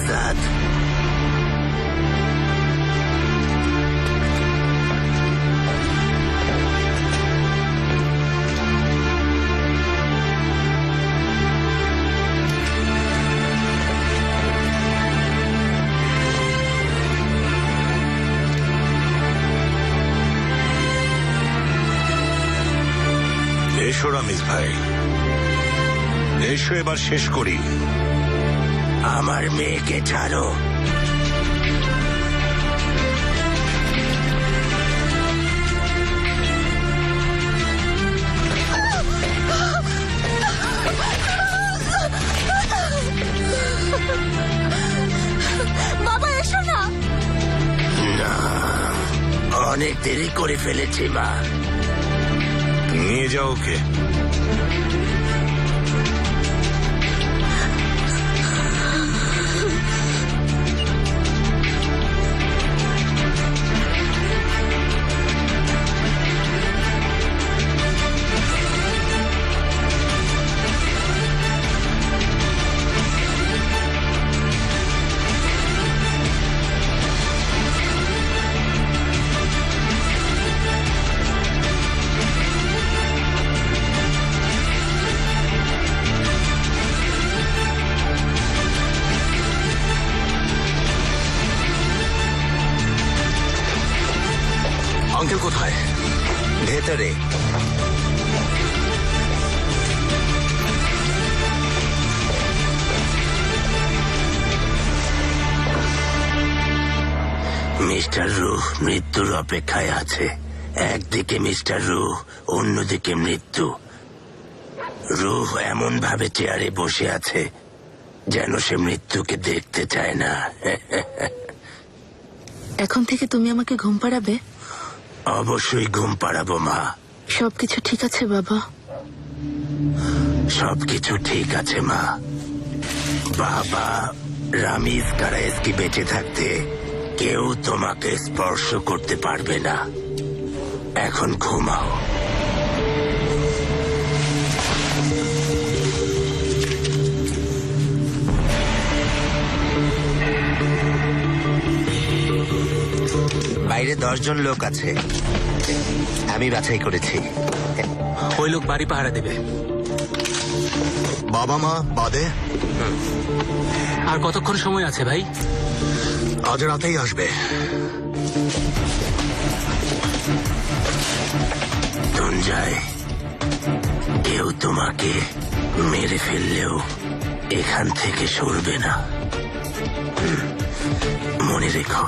আজাদ। এসো রামিজ ভাই, এসো এবার শেষ করি। আমার মেয়েকে ছাড়ো। বাবা এসো না। না, অনেক দেরি করে ফেলেছি মা। নিয়ে যাও ওকে। আঙ্কেল কোথায়? ভেতরে। মিস্টার রুহ মৃত্যুর অপেক্ষায় আছে। একদিকে মিস্টার রুহ, অন্যদিকে মৃত্যু। রুহ এমন ভাবে চেয়ারে বসে আছে যেন সে মৃত্যুকে দেখতে চায় না। এখন থেকে তুমি আমাকে ঘুম পাড়াবে? অবশ্যই ঘুম পাড়াবো মা। সবকিছু ঠিক আছে বাবা? সবকিছু ঠিক আছে মা। বাবা রামিজ কারায়েজকি বেঁচে থাকতে কেউ তোমাকে স্পর্শ করতে পারবে না। এখন ঘুমাও। বাইরে 10 জন লোক আছে, আমি বাছাই করেছি। ওই লোক বাড়ি পাহারা দেবে। বাবা মা বাদে? আর কতক্ষণ সময় আছে ভাই? আজ রাতেই আসবে। তুঞ্জায়, কেউ তোমাকে মেরে ফেললেও এখান থেকে সরবে না, মনে রেখো।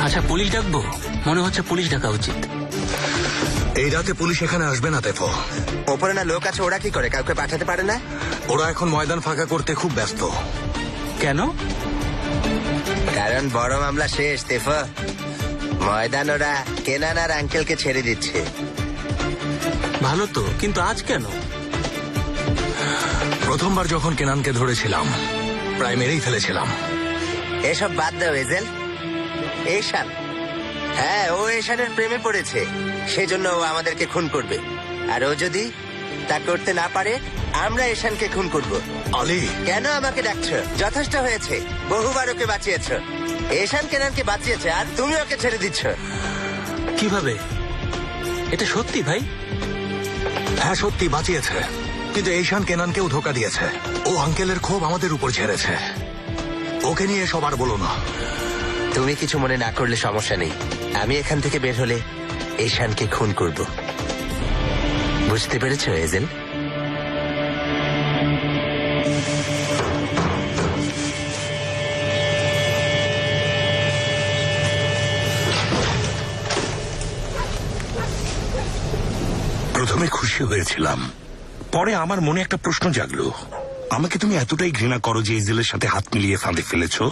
আচ্ছা পুলিশ ডাকবো? মনে হচ্ছে পুলিশ ডাকা উচিত। এই রাতে পুলিশ এখানে আসবে না তেফো। ওপরে না লোক আছে, ওরা কি করে? কাউকে পাঠাতে পারে না? ওরা এখন ময়দান ফাঁকা করতে খুব ব্যস্ত। কেন? কারণ বড় মামলা শেষ তেফো। ময়দান ওরা কেনান আর আঙ্কেলকে ছেড়ে দিচ্ছে। ভালো তো, কিন্তু আজ কেন? প্রথমবার যখন কেনানকে ধরেছিলাম প্রায় মেরেই ফেলেছিলাম। এসব বাদ দাও এজেল। এশান, হ্যাঁ ও এশানের প্রেমে পড়েছে, সেজন্য ও আমাদেরকে খুন করবে। আর ও যদি তা করতে না পারে, আমরা এশানকে খুন করব। আলী, কেন আমাকে ডাকছো? যথেষ্ট হয়েছে, বহুবার ওকে বাঁচিয়েছ। এশান কেনানকে বাঁচিয়েছে আর তুমি ওকে ছেড়ে দিচ্ছ। কিভাবে? এটা সত্যি ভাই? হ্যাঁ সত্যি বাঁচিয়েছে, কিন্তু এইশান কেনানকেও ধোকা দিয়েছে। ও আঙ্কেলের ক্ষোভ আমাদের উপর ছেড়েছে। ওকে নিয়ে সবার বলো না। তুমি কিছু মনে না করলে সমস্যা নেই। আমি এখান থেকে বের হলে এশানকে খুন করব। বুঝতে পেরেছো এজেল? প্রথমে খুশি হয়েছিলাম, পরে আমার মনে একটা প্রশ্ন জাগলো। আমাকে তুমি এতটাই ঘৃণা করো যে ইজেলের সাথে হাত মিলিয়ে ফাঁদে ফেলেছো?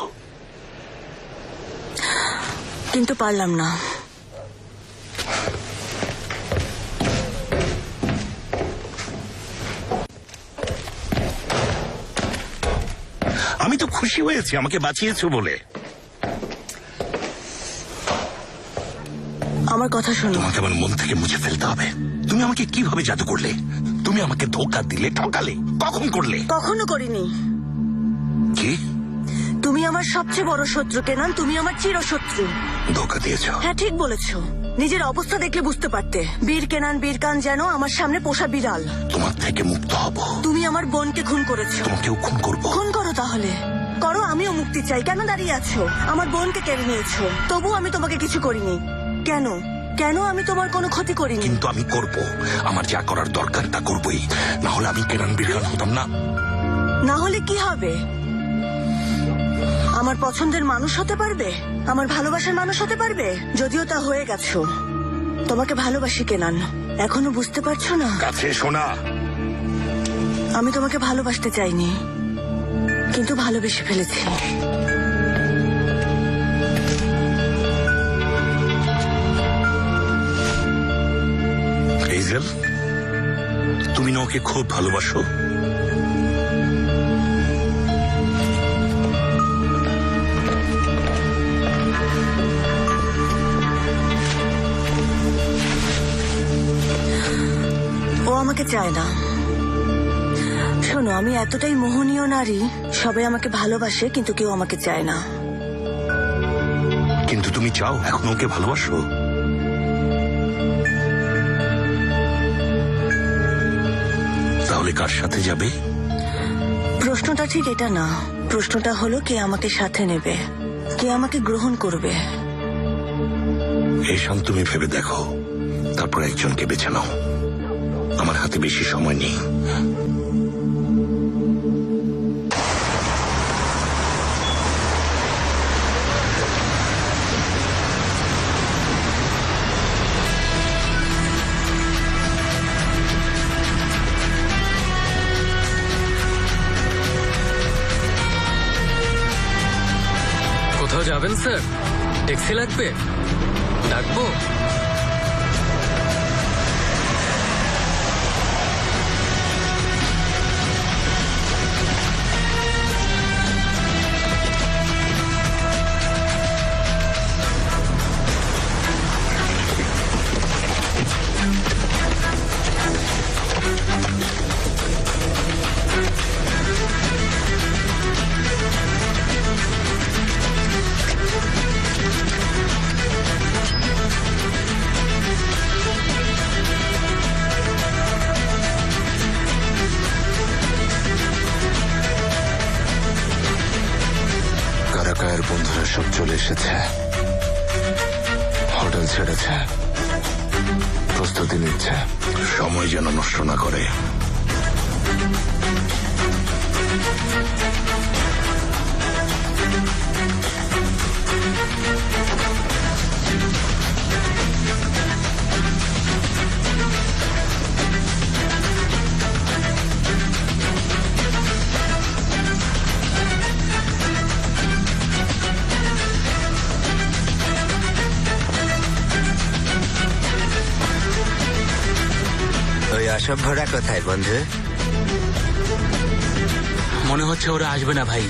কিন্তু পারলাম না। আমি তো খুশি হয়েছি আমাকে বাঁচিয়েছো বলে। আমার কথা শোনো। তোমাকে আমার মন থেকে মুছে ফেলতে হবে। তুমি আমাকে কিভাবে জাদু করলে? তুমি আমাকে ধোকা দিলে, ঠকালে। কখন করলে? কখনো করিনি। কি তুমি আমার সবচেয়ে বড় শত্রু কেনান, তুমি আমার চিরশত্রু। ধোকা দিয়েছ? হ্যাঁ, ঠিক বলেছো। নিজের অবস্থা দেখলে বুঝতে পারতে। বীর কেনান বীরকান যেন আমার সামনে পোষা বিড়াল। তোমার থেকে মুক্ত হব। তুমি আমার বোনকে খুন করেছো। তোমাকেও খুন করবো। খুন করো তাহলে, করো। আমিও মুক্তি চাই। কেন দাঁড়িয়ে আছো? আমার বোনকে কেড়ে নিয়েছো, তবু আমি তোমাকে কিছু করিনি। কেন? কেন আমি তোমার কোনো ক্ষতি করিনি? কিন্তু আমি করব, আমার যা করার দরকার তা করবই। না হলে আমি কেনান বীরকান হতাম না। না হলে কি হবে? আমার পছন্দের মানুষ হতে পারবে, আমার ভালোবাসার মানুষ হতে পারবে। যদিও তা হয়ে গেছো। তোমাকে ভালোবাসি কেনান, এখনো বুঝতে পারছো না? কাছে শোনা, আমি তোমাকে ভালোবাসতে চাইনি, কিন্তু ভালোবেসে ফেলেছি। হেজেল, তুমি না ওকে খুব ভালোবাসো? ও আমাকে চায় না। শোনো, আমি এতটাই মোহনীয় নারী, সবাই আমাকে ভালোবাসে কিন্তু কেউ আমাকে চায় না। কিন্তু তুমি চাও, এখন ওকে ভালোবাসো। তাহলে কার সাথে যাবে? প্রশ্নটা ঠিক এটা না। প্রশ্নটা হলো কে আমাকে সাথে নেবে, কে আমাকে গ্রহণ করবে। এশান, তুমি ভেবে দেখো, তারপর একজনকে বেছে নাও। আমার হাতে বেশি সময় নেই। কোথাও যাবেন স্যার? ট্যাক্সি লাগবে? ডাকবো? কারাকায়ের বন্ধুরা সব চলে এসেছে, হোটেল ছেড়েছে, প্রস্তুতি নিচ্ছে। সময় যেন নষ্ট না করে। ওই অসভ্যরা কোথায় বন্ধু? মনে হচ্ছে ওরা আসবে না ভাই।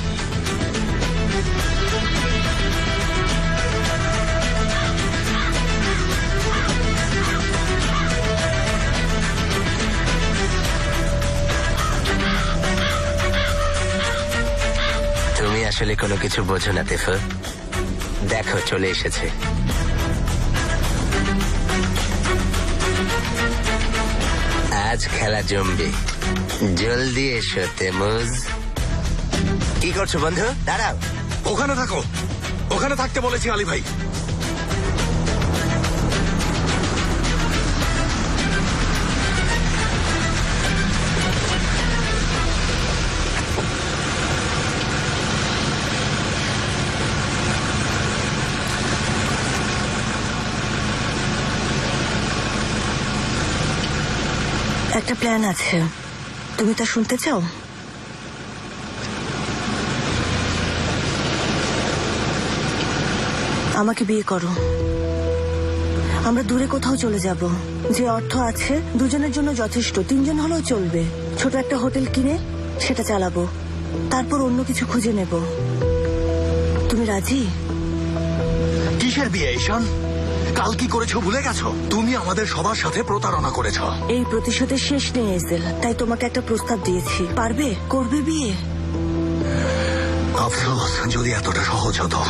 তুমি আসলে কোনো কিছু বোঝো না তেফু। দেখো, চলে এসেছে। আজ খেলা জমবে, জলদি এসো তেমুজ। কি করছো বন্ধু? দাঁড়াও। ওখানে থাকো, ওখানে থাকতে বলেছি আলী ভাই। একটা প্ল্যান আছে, তুমি তা শুনতে চাও? আমাকে বিয়ে করো, আমরা দূরে কোথাও চলে যাব। যে অর্থ আছে দুজনের জন্য যথেষ্ট, 3 জন হলেও চলবে। ছোট একটা হোটেল কিনে সেটা চালাবো, তারপর অন্য কিছু খুঁজে নেব। তুমি রাজি? কিসের বিয়ে ঈশান? কাল কি করেছো ভুলে গেছো? তুমি আমাদের সবার সাথে প্রতারণা করেছো। এই প্রতিশোধের শেষ নেই এজেল, তাই তোমাকে একটা প্রস্তাব দিয়েছি। পারবে? করবে বিয়ে? আফসোস, যদি এতটা সহজ হতো।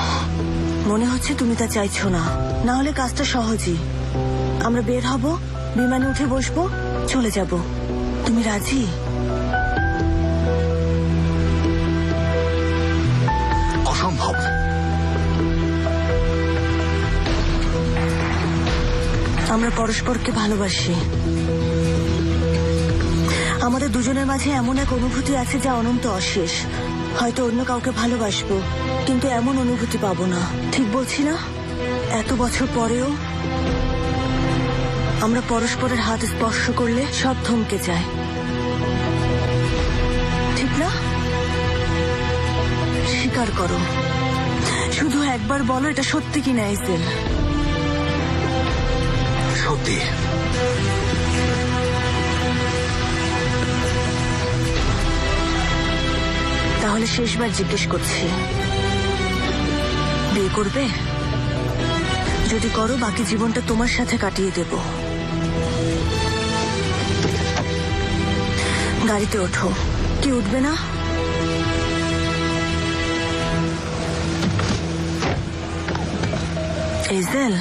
মনে হচ্ছে তুমি তা চাইছো না। না হলে কাজটা সহজই। আমরা বের হব, বিমানে উঠে বসবো, চলে যাব। তুমি রাজি? অসম্ভব। আমরা পরস্পরকে ভালোবাসি। আমাদের দুজনের মাঝে এমন এক অনুভূতি আছে যা অনন্ত অশেষ। হয়তো অন্য কাউকে ভালোবাসবো, কিন্তু এমন অনুভূতি পাবো না। ঠিক বলছি না? এত বছর পরেও আমরা পরস্পরের হাত স্পর্শ করলে সব থমকে যায়, ঠিক না? স্বীকার করো, শুধু একবার বলো এটা সত্যি কিনা এজেল। সত্যি। তাহলে শেষবার জিজ্ঞেস করছি, বিয়ে করবে? যদি করো, বাকি জীবনটা তোমার সাথে কাটিয়ে দেব। গাড়িতে ওঠো। কি উঠবে না? এজেল,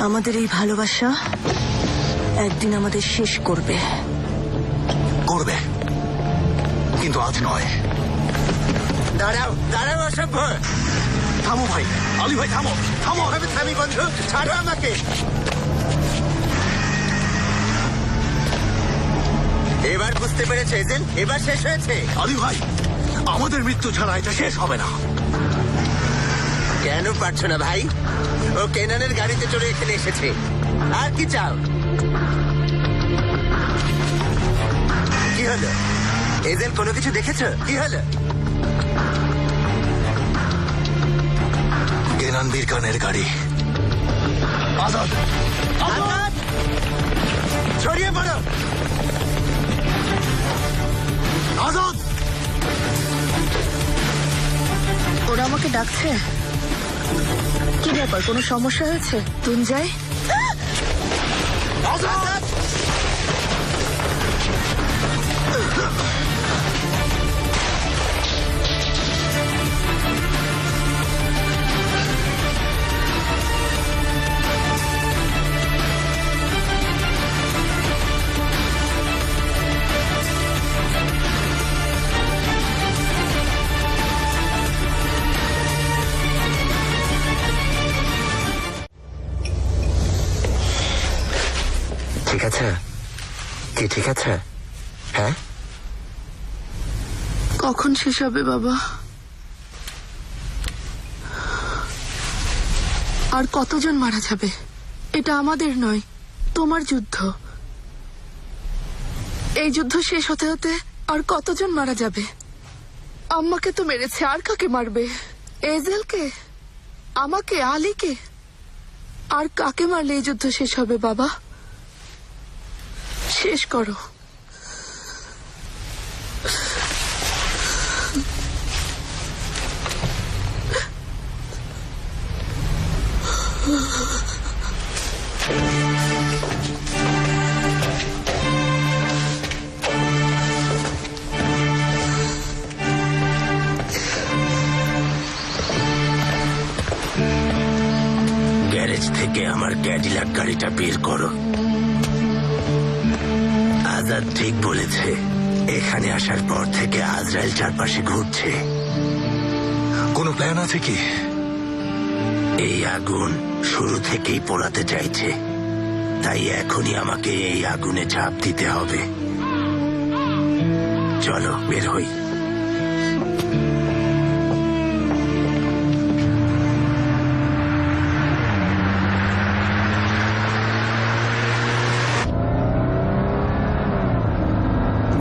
আমাদের এই ভালোবাসা একদিন আমাদের শেষ করবে। করবে, কিন্তু আজ নয়। দাঁড়াও দাঁড়াও, অসভ্য! থামো ভাই, আলী ভাই থামো, থামো। আমি থামি বন্ধু, ছাড়ো আমাকে। এবার বুঝতে পেরেছে এজেল, এবার শেষ হয়েছে। আলী ভাই, আমাদের মৃত্যু ছাড়া এটা শেষ হবে না। কেন পারছো না ভাই? ও কেনানের গাড়িতে চড়ে এখানে এসেছে। আর কি চাও? কি হলো এজেল? কোনো কিছু দেখেছো? কি হলো? কেনান বীরকানের গাড়ি। আজাদ, আজাদ! ছড়িয়ে পড়ো! আজাদ! ওরা আমাকে ডাকছে। কি ব্যাপার, কোনো সমস্যা হয়েছে? তুঞ্জয়, আজাদ! ঠিক আছে? কি ঠিক আছে? হ্যাঁ? কখন শেষ হবে বাবা? আর কতজন মারা যাবে? এটা আমাদের নয়, তোমার যুদ্ধ। এই যুদ্ধ শেষ হতে হতে আর কতজন মারা যাবে? আম্মাকে তো মেরেছে, আর কাকে মারবে? এজেলকে? আমাকে? আলীকে? আর কাকে মারলে এই যুদ্ধ শেষ হবে বাবা? শেষ করো। গ্যারেজ থেকে আমার ক্যাডিলাক গাড়িটা বের করো। আজাদ ঠিক বলেছে, এখানে আসার পর থেকে আজরাইল চারপাশে ঘুরছে। কোনো প্ল্যান আছে কি? এই আগুন শুরু থেকেই পোড়াতে চাইছে, তাই এখনই আমাকে এই আগুনে ঝাঁপ দিতে হবে। চলো বের হই।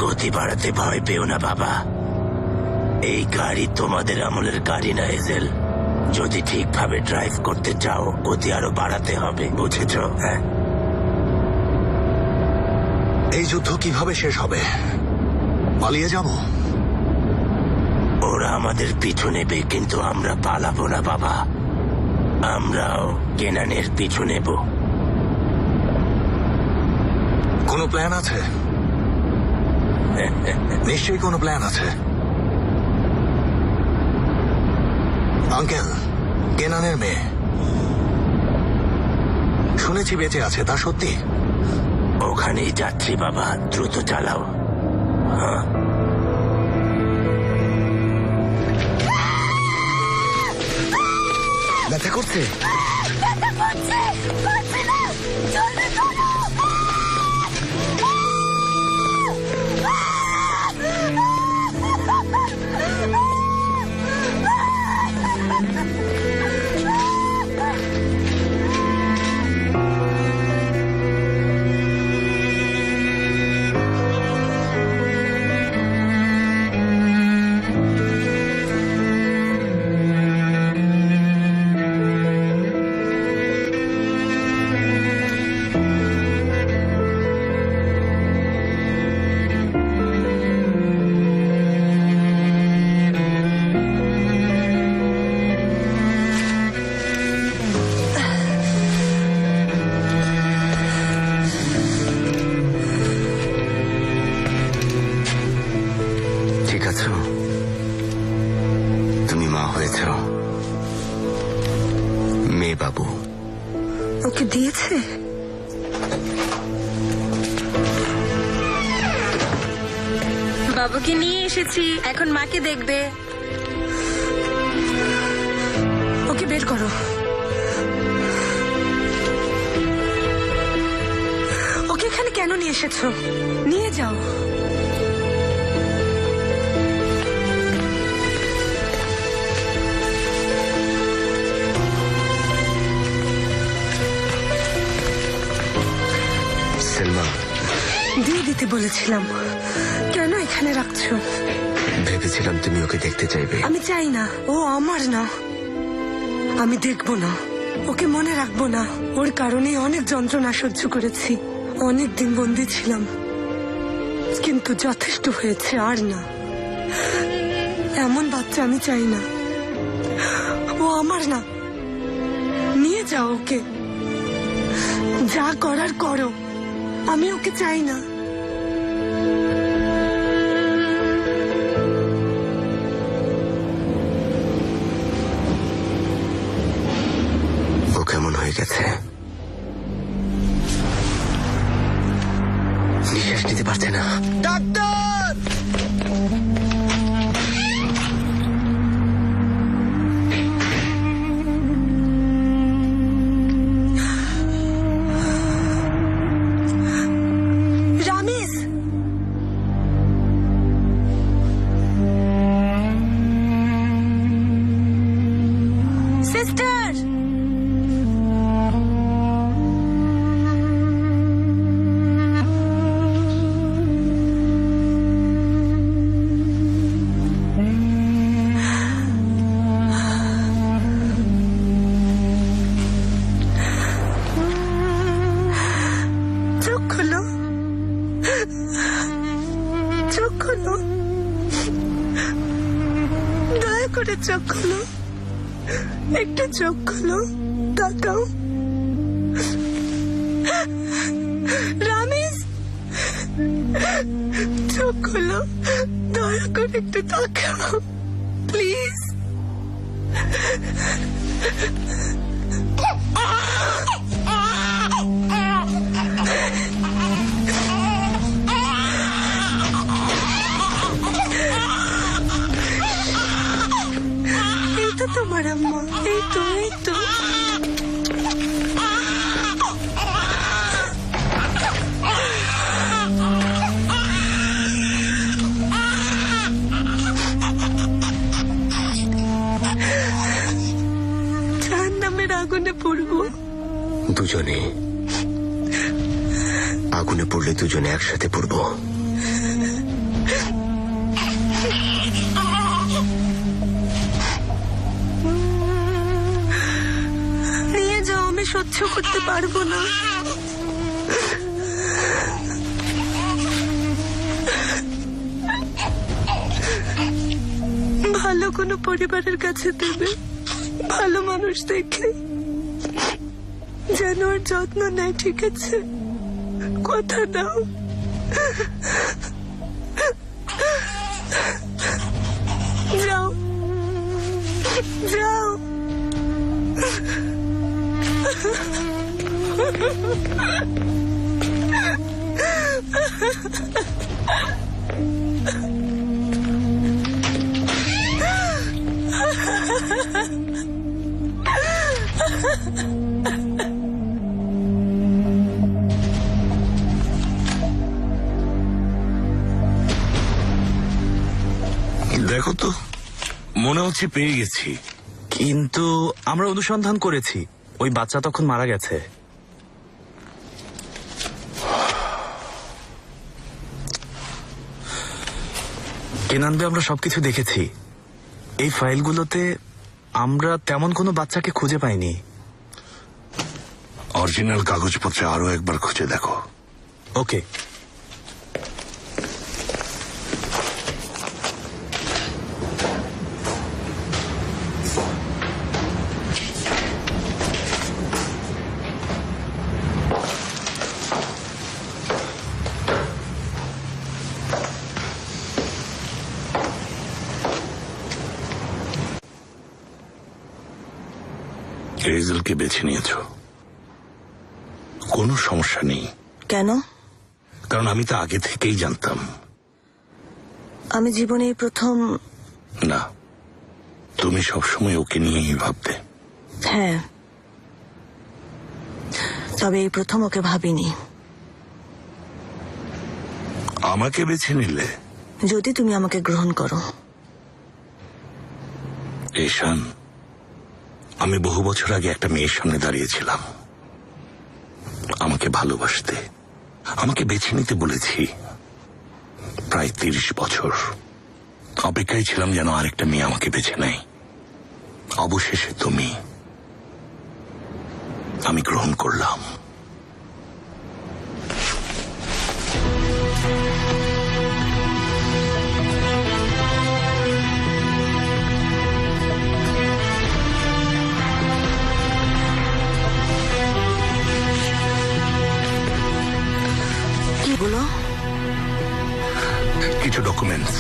গতি বাড়াতে ভয় পেও না বাবা। এই গাড়ি তোমাদের আমলের গাড়ি না এজেল। যদি ঠিকভাবে ড্রাইভ করতে চাও, গতি আরো বাড়াতে হবে, বুঝেছো? হ্যাঁ। এই যুদ্ধ কিভাবে শেষ হবে? পালিয়ে যাব? ওরা আমাদের পিছু নেবে, কিন্তু আমরা পালাবো না বাবা। আমরাও কেনানের পিছু নেব। কোনো প্ল্যান আছে? নিশ্চয়ই কোনো প্ল্যান আছে। আঙ্কেল, কেনানের মেয়ে শুনেছি বেঁচে আছে, তা সত্যি? ওখানেই যাচ্ছি বাবা, দ্রুত চালাও। হ্যাঁ, ব্যথা করছে? ঠিক আছো? তুমি মা হয়েছ? মেয়ে বাবু ওকে দিয়েছে? বাবুকে নিয়ে এসেছি, এখন মাকে দেখবে। ওকে বের করো। ওকে এখানে কেন নিয়ে এসেছো? নিয়ে যাও। সেলমা, দিয়ে দিতে বলেছিলাম, কেন এখানে রাখছো? ভেবেছিলাম তুমি ওকে দেখতে চাইবে। আমি চাই না, ও আমার না। আমি দেখবো না, ওকে মনে রাখবো না। ওর কারণে অনেক যন্ত্রণা সহ্য করেছি, অনেক দিন বন্দি ছিলাম, কিন্তু যথেষ্ট হয়েছে, আর না। এমন বাচ্চা আমি চাই না, ও আমার না। নিয়ে যাও ওকে, যা করার করো, আমি ওকে চাই না। ও কেমন হয়ে গেছে? নিঃশ্বাস নিতে পারছে না। ডাক্তার! রামিস, সিস্টার, চোখ খোলো, চোখ খোলো, দয়া করে চোখ খোলো, একটু চোখ খোলো, তাকাও। রামিস, চোখ খোলো, দয়া করে একটু তাকাও, প্লিজ। এই তো তোমার আম্মা, এই তো, এই তো। জাহান্নামের আগুনে পড়বো। দুজনে আগুনে পড়লে দুজনে একসাথে পড়বো। নিয়ে যাও, আমি সহ্য করতে পারবো না। কোনো পরিবারের কাছে দেবে, ভালো মানুষ দেখে যেন ওর যত্ন নেয়, ঠিক আছে? কথা দাও। যাও যাও। দেখো তো, মনে হচ্ছে পেয়ে গেছি। কিন্তু আমরা অনুসন্ধান করেছি, ওই বাচ্চা তখন মারা গেছে। কেনান ভাই, আমরা সবকিছু দেখেছি। এই ফাইলগুলোতে আমরা তেমন কোনো বাচ্চাকে খুঁজে পাইনি। অরিজিনাল কাগজপত্রে আরো একবার খুঁজে দেখো। ওকে। হেজেলকে বেছে নিয়েছ, কোনো সমস্যা নেই। কেন? কারণ আমি তো আগে থেকেই জানতাম। আমি জীবনে এই প্রথম। না, তুমি সবসময় ওকে নিয়েই ভাবতে। হ্যাঁ, তবে এই প্রথম ওকে ভাবিনি। আমাকে বেছে নিলে? যদি তুমি আমাকে গ্রহণ করো। ঈশান, আমি বহু বছর আগে একটা মেয়ের সামনে দাঁড়িয়েছিলাম। আমাকে ভালোবাসতে, আমাকে বেছে নিতে বলেছি। প্রায় 30 বছর অপেক্ষায় ছিলাম যেন আরেকটা মেয়ে আমাকে বেছে নেয়। অবশেষে তুমি। আমি গ্রহণ করলাম। কিছু ডকুমেন্টস,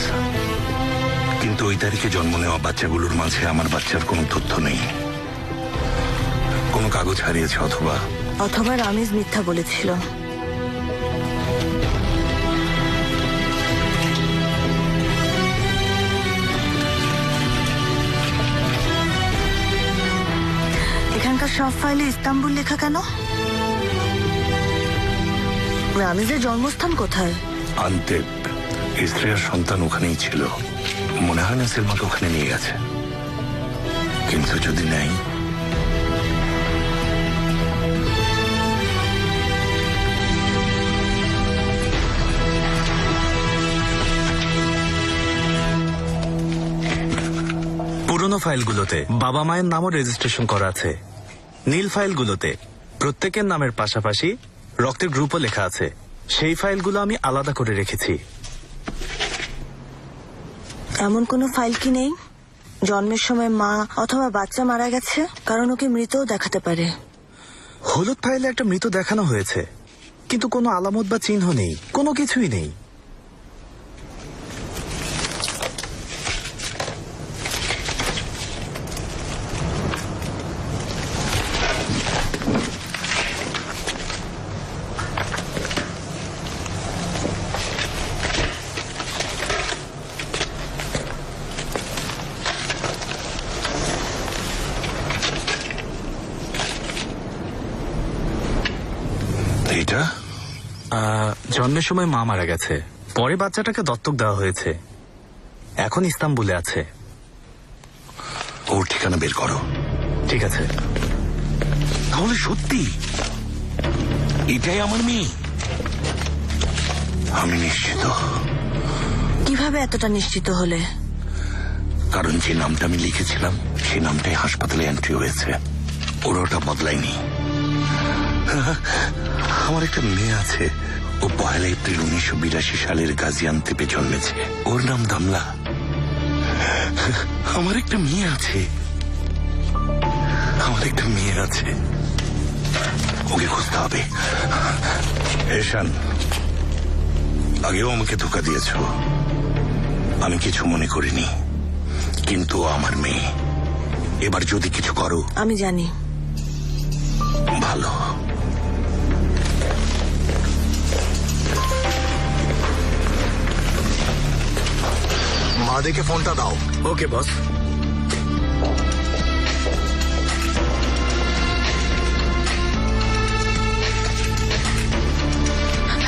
কিন্তু ওই তারিখে জন্ম নেওয়া বাচ্চাগুলোর মাঝে আমার বাচ্চার কোনো তথ্য নেই। কোনো কাগজ হারিয়েছে অথবা রামিজ মিথ্যা বলেছিল। এখানকার সব ফাইলে ইস্তাম্বুল লেখা কেন? রামিজের জন্মস্থান কোথায়? আন্তেপ। স্ত্রী আর সন্তান ওখানেই ছিল। মনে হয় না সেলমাকে ওখানে নিয়ে গেছে। কিন্তু যদি নেই, পুরনো ফাইলগুলোতে বাবা মায়ের নামও রেজিস্ট্রেশন করা আছে। নীল ফাইলগুলোতে প্রত্যেকের নামের পাশাপাশি রক্তের গ্রুপও লেখা আছে। সেই ফাইলগুলো আমি আলাদা করে রেখেছি। এমন কোনো ফাইল কি নেই জন্মের সময় মা অথবা বাচ্চা মারা গেছে? কারণ ওকে মৃতও দেখাতে পারে। হলুদ ফাইলে একটা মৃত দেখানো হয়েছে, কিন্তু কোনো আলামত বা চিহ্ন নেই, কোনো কিছুই নেই। এটা জন্মের সময় মা মারা গেছে, পরে বাচ্চাটাকে দত্তক দেওয়া হয়েছে, এখন ইস্তাম্বুলে আছে। ওর ঠিকানা বের করো। ঠিক আছে। তাহলে সত্যি এটাই আমার মেয়ে? আমি নিশ্চিত। কিভাবে এতটা নিশ্চিত হলে? কারণ যে নামটা আমি লিখেছিলাম সেই নামটাই হাসপাতালে এন্ট্রি হয়েছে। ওরা ওটা বদলায়নি। আমার একটা মেয়ে আছে, ও 1 এপ্রিল 1982 সালের গাজিয়ান্তেপে জন্মেছে। ওর নাম দামলা। আমার একটা মেয়ে আছে, ওকে খুঁজতে হবে। এশান, আগেও আমাকে ধোকা দিয়েছ, আমি কিছু মনে করিনি, কিন্তু ও আমার মেয়ে। এবার যদি কিছু করো। আমি জানি। ভালো। মা দেখে ফোনটা দাও। ওকে বস।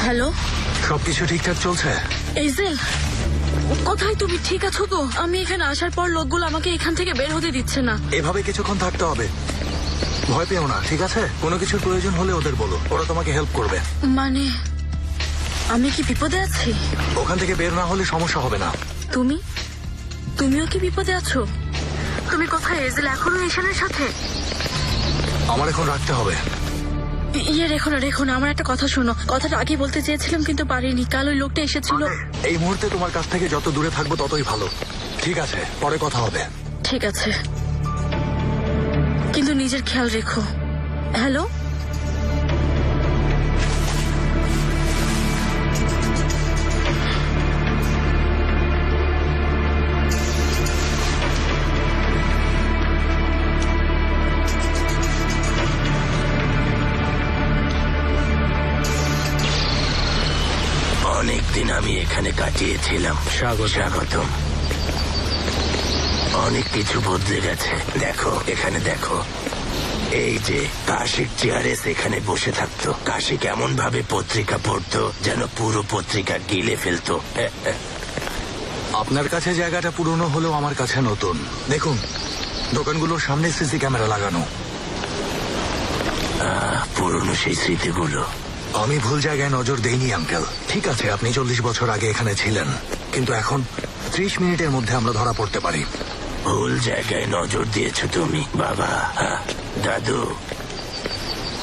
হ্যালো সবকিছু ঠিকঠাক চলছে? এইজেল, কোথায় তুমি? ঠিক আছো তো? আমি এখানে আসার পর লোকগুলো আমাকে এখান থেকে বের হতে দিচ্ছে না। এভাবে কিছুক্ষণ থাকতে হবে। ভয় পেও না, ঠিক আছে? কোনো কিছুর প্রয়োজন হলে ওদের বলো, ওরা তোমাকে হেল্প করবে। মানে আমি কি বিপদে আছি? ওখান থেকে বের না হলে সমস্যা হবে না। তুমিও কি বিপদে আছো? তুমি কোথায়? এজেল এখনো ঈশানের সাথে? আমার এখন রাখতে হবে। রেখো না, আমার একটা কথা শোনো। কথাটা আগে বলতে চেয়েছিলাম কিন্তু পারিনি। কাল ওই লোকটা এসেছিল। এই মুহূর্তে তোমার কাছ থেকে যত দূরে থাকবো ততই ভালো। ঠিক আছে, পরে কথা হবে। ঠিক আছে, কিন্তু নিজের খেয়াল রেখো। হ্যালো, অনেকদিন আমি এখানে কাটিয়েছিলাম। স্বাগতম। অনেক কিছু বদলে গেছে। দেখো, এখানে দেখো। এই যে কাশিক চেয়ারে সেখানে বসে থাকতো। কাশি কেমন ভাবে পত্রিকা পড়তো যেন পুরো পত্রিকা গিলে ফেলতো। আপনার কাছে জায়গাটা পুরনো হলেও আমার কাছে নতুন। দেখুন, দোকানগুলোর সামনে সিসি ক্যামেরা লাগানো। পুরনো সেই স্মৃতিগুলো। আমি ভুল জায়গায় নজর দেইনি আঙ্কেল। ঠিক আছে, আপনি 40 বছর আগে এখানে ছিলেন, কিন্তু এখন 30 মিনিটের মধ্যে আমরা ধরা পড়তে পারি। ভুল জায়গায় নজর দিয়েছো তুমি বাবা। দাদু,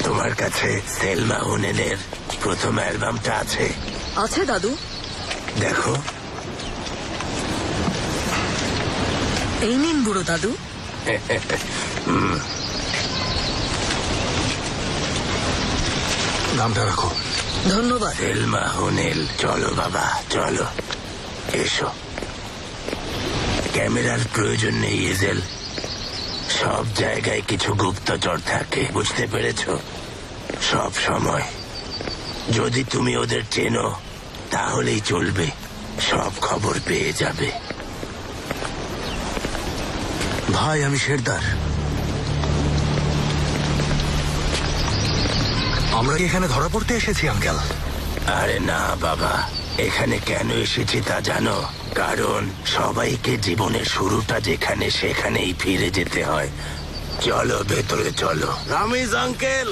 তোমার কাছে সেলমা হুনেনের প্রথম অ্যালবামটা আছে? আছে দাদু। দেখো। এই নিন বুড়ো দাদু। নামটা রাখো। ধন্যবাদ। সেলমা হুনেল। চলো বাবা, চলো, এসো। ক্যামেরার প্রয়োজন নেই এজেল। সব জায়গায় কিছু গুপ্তচর থাকে, বুঝতে পেরেছো? সব সময়। যদি তুমি ওদের চেনো তাহলেই চলবে, সব খবর পেয়ে যাবে। ভাই, আমি শেরদার। আমরা কি এখানে ধরা পড়তে এসেছি আঙ্কেল? আরে না বাবা, এখানে কেন এসেছি তা জানো? কারণ সবাইকে জীবনের শুরুটা যেখানে সেখানেই ফিরে যেতে হয়। চলো ভেতরে চলো। রামিজ আঙ্কেল।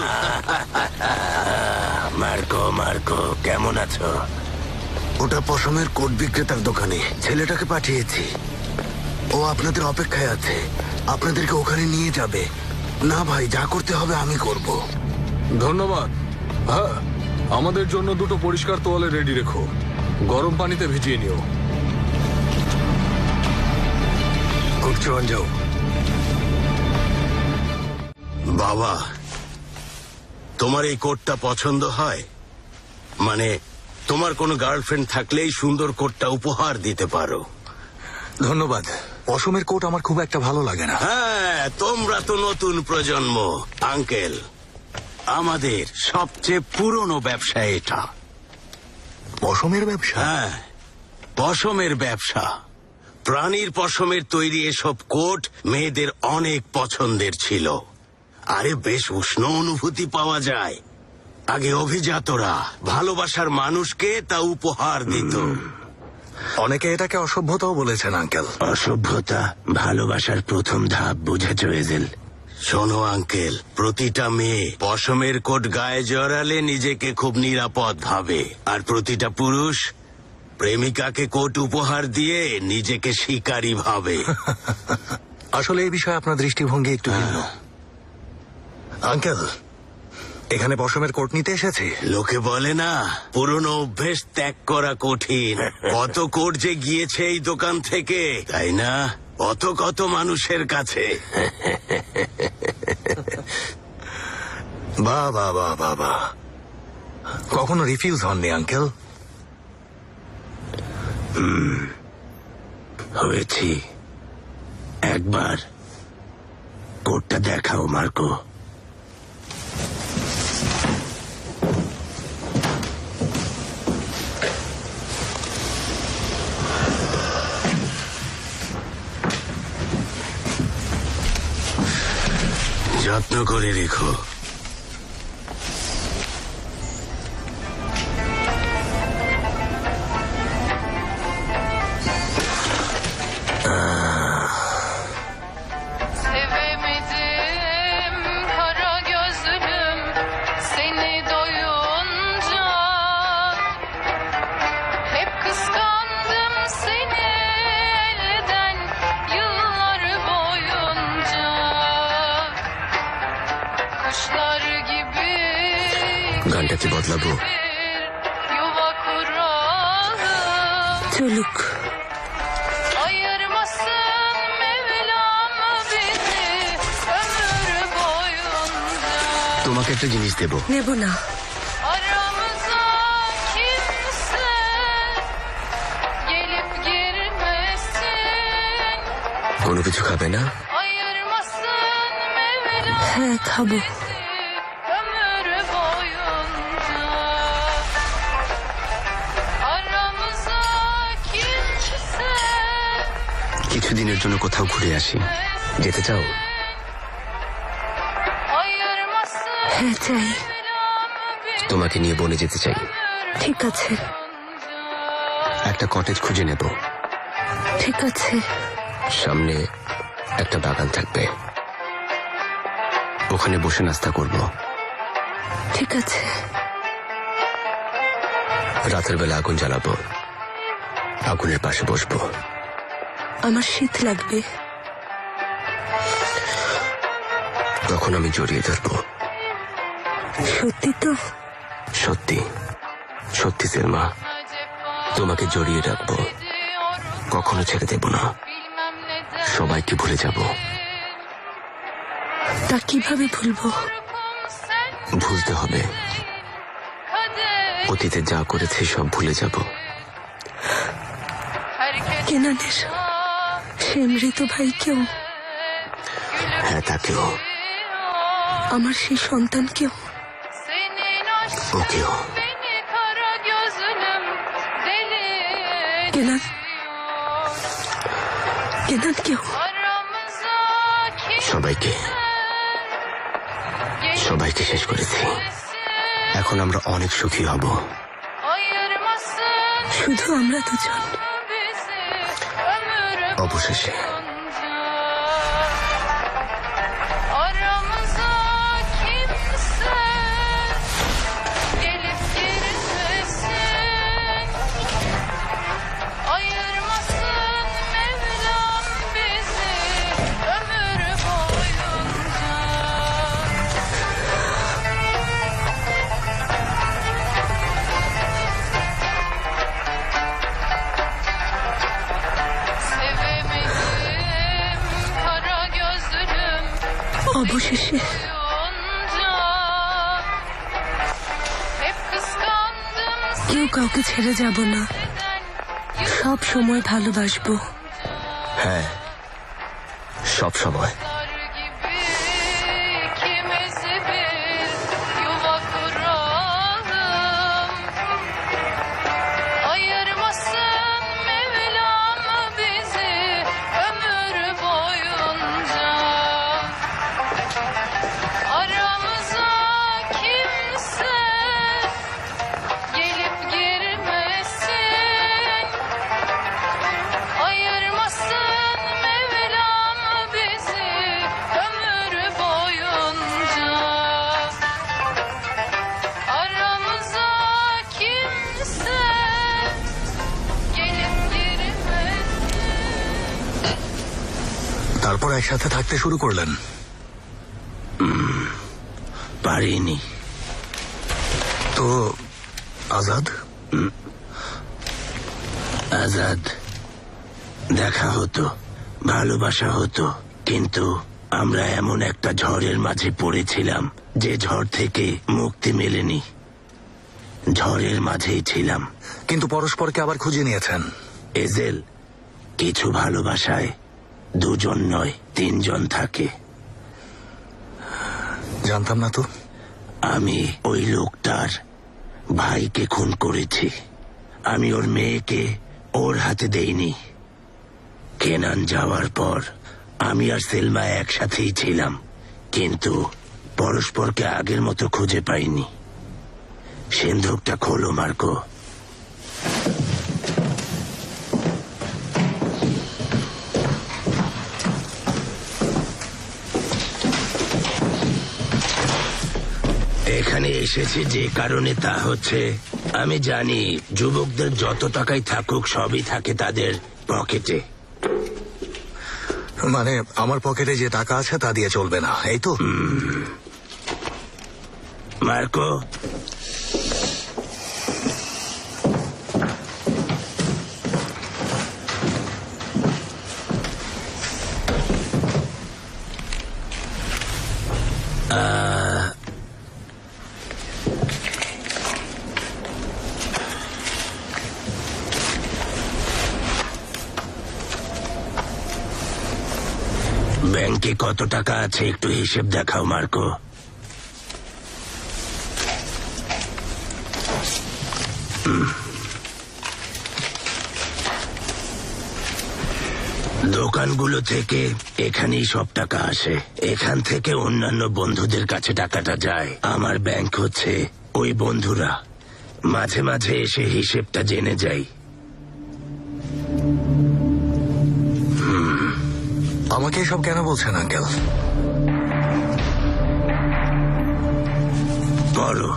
মার্কো, কেমন আছো? ওটা পশমের কোট বিক্রেতার দোকানে। ছেলেটাকে পাঠিয়েছি, ও আপনাদের অপেক্ষায় আছে। আপনাদেরকে ওখানে নিয়ে যাবে। না ভাই, যা করতে হবে আমি করব। ধন্যবাদ। হ্যাঁ, আমাদের জন্য দুটো পরিষ্কার তোয়ালে রেডি রেখো, গরম পানিতে ভিজিয়ে নিও। যাও। বাবা, তোমার এই কোটটা পছন্দ হয়? মানে তোমার কোনো গার্লফ্রেন্ড থাকলেই সুন্দর কোটটা উপহার দিতে পারো। ধন্যবাদ। পশমের কোট আমার খুব একটা ভালো লাগে না। হ্যাঁ, তোমরা তো নতুন প্রজন্ম আঙ্কেল। আমাদের সবচেয়ে পুরনো ব্যবসা এটা। পশমের ব্যবসা? হ্যাঁ, পশমের ব্যবসা। প্রাণীর পশমের তৈরি এসব কোট মেয়েদের অনেক পছন্দের ছিল। আরে বেশ উষ্ণ অনুভূতি পাওয়া যায়। আগে অভিজাতরা ভালোবাসার মানুষকে তা উপহার দিত। অনেকে এটাকে অসভ্যতাও বলেছেন আঙ্কেল। অসভ্যতা ভালোবাসার প্রথম ধাপ, বুঝেছো এজেল? শোনো আঙ্কেল, প্রতিটা মেয়ে পশমের কোট গায়ে জড়ালে নিজেকে খুব নিরাপদ ভাবে, আর প্রতিটা পুরুষ প্রেমিকাকে কোট উপহার দিয়ে নিজেকে শিকারী ভাবে। আসলে এই বিষয়ে আপনার দৃষ্টিভঙ্গি একটু ভিন্ন। আঙ্কেল, এখানে পশমের কোট নিতে এসেছি। লোকে বলে না পুরনো অভ্যেস ত্যাগ করা কঠিন। কত কোট যে গিয়েছে এই দোকান থেকে, তাই না? কত মানুষের কাছে। বাহ বাহ বাহ বাহ বাহ, কখনো রিফিউজ হননি আঙ্কেল? হয়েছি একবার। কোটটা দেখাও মার্কো। যত্ন করে রেখো। Sevemedim kara gözlüm seni doyunca, hep kıskandım seni elden yıllar boyunca. Kuşlar gibi গানটা কি বদলাবো? bir yuva kuralım. চলুক। Ayırmasın Mevlam bizi ömür boyunca. তোমাকে একটা জিনিস দেব। নেব না। Aramıza kimse gelip girmesin. কোনো কিছু খাবে না? Ayırmasın Mevlam হ্যাঁ, খাবো। bizi ömür boyunca. Aramıza kimse কিছুদিনের জন্য কোথাও ঘুরে আসি। যেতে চাও? ayırmasın হ্যাঁ, চাই। Mevlam bizi তোমাকে নিয়ে বনে যেতে চাই। ঠিক আছে, একটা কটেজ খুঁজে নেব। ঠিক আছে। সামনে একটা বাগান থাকবে, ওখানে বসে নাস্তা করব। ঠিক আছে। রাতের বেলা আগুন জ্বালাবো, আগুনের পাশে বসবো। আমার শীত লাগবে। তখন আমি জড়িয়ে ধরবো। সত্যি তো? সত্যি সত্যি সেলমা, তোমাকে জড়িয়ে রাখবো, কখনো ছেড়ে দেব না। bilmem neden সবাইকে ভুলে যাব। তা কিভাবে ভুলবো? sen ভুলতে হবে, kader অতীতে যা করেছে সব ভুলে যাব। herkes কেনানের সে মৃত ভাইকেও, হ্যাঁ তাকেও, আমার সেই সন্তানকেও। senin aşkın ওকেও। beni kara gözlüm deli Canaan, ediyor. কেনানকেও। Aramıza সবাইকে সবাইকে শেষ করেছি। এখন আমরা অনেক সুখী হব। ayırmasın শুধু আমরা দুজন। bizi ömür অবশেষে boyunca. Aramıza kimse gelip girmesin. Ayırmasın Mevlam bizi ömür boyunca. Sevemedim kara gözlüm অবশেষে yonca. Hep kıskandım কেউ কাউকে ছেড়ে যাব না, senden সব সময় ভালোবাসবো। হ্যাঁ, সব সময়। yıllar gibi ikimiz bir yuva kuralım. Ayırmasın Mevlam bizi ömür boyunca. Aramıza kimse gelip girmesin. Ayırmasın Mevlam bizi ömür boyunca. Aramıza kimse gelip girmesin. তারপর একসাথে থাকতে শুরু করলেন। পারিনি, তো আজাদ আজাদ দেখা হতো, ভালোবাসা হতো, কিন্তু আমরা এমন একটা ঝড়ের মাঝে পড়েছিলাম যে ঝড় থেকে মুক্তি মেলেনি। ঝড়ের মাঝেই ছিলাম। কিন্তু পরস্পরকে আবার খুঁজে নিয়েছেন। এজেল, কিছু ভালোবাসায় দুজন নয় 3 জন থাকে। জানতাম না তো। আমি ওই লোকটার ভাইকে খুন করেছি। আমি ওর মেয়েকে ওর হাতে দেইনি। কেনান যাওয়ার পর আমি আর সেলমা একসাথেই ছিলাম, কিন্তু পরস্পরকে আগের মতো খুঁজে পাইনি। সিন্ধুকটা খোলো মার্কো। এখানে এসেছি যে কারণে, তা হচ্ছে আমি জানি যুবকদের যত টাকাই থাকুক সবই থাকে তাদের পকেটে। মানে আমার পকেটে যে টাকা আছে তা দিয়ে চলবে না, এই তো? মার্কো, ব্যাংকে কত টাকা আছে একটু হিসেব দেখাও মার্কো। দোকানগুলো থেকে এখানেই সব টাকা আসে। এখান থেকে অন্যান্য বন্ধুদের কাছে টাকাটা যায়। আমার ব্যাংক হচ্ছে ওই বন্ধুরা মাঝে মাঝে এসে হিসেবটা জেনে যায়। আমাকে এসব কেন বলছেন আঙ্কেল? পড়ো।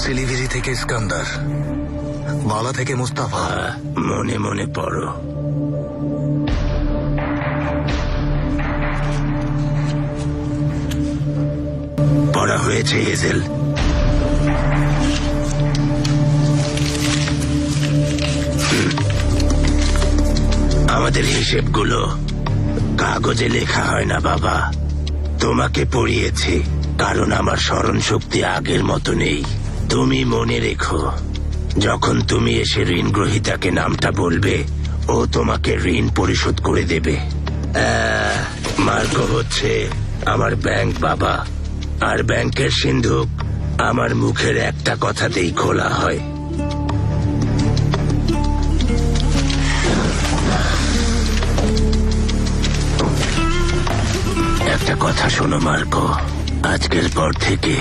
শিলিগুড়ি থেকে ইস্কান্দার, বালা থেকে মুস্তাফা। মনে মনে পড়ো। পড়া হয়েছে হেজেল? আমাদের হিসেবগুলো কাগজে লেখা হয় না বাবা। তোমাকে পড়িয়েছি কারণ আমার স্মরণ শক্তি আগের মতো নেই। তুমি মনে রেখো, যখন তুমি এসে ঋণ গ্রহীতাকে নামটা বলবে, ও তোমাকে ঋণ পরিশোধ করে দেবে। মার্কো হচ্ছে আমার ব্যাংক বাবা, আর ব্যাংকের সিন্ধুক আমার মুখের একটা কথাতেই খোলা হয়। একটা কথা শোনো মার্কো, আজকের পর থেকে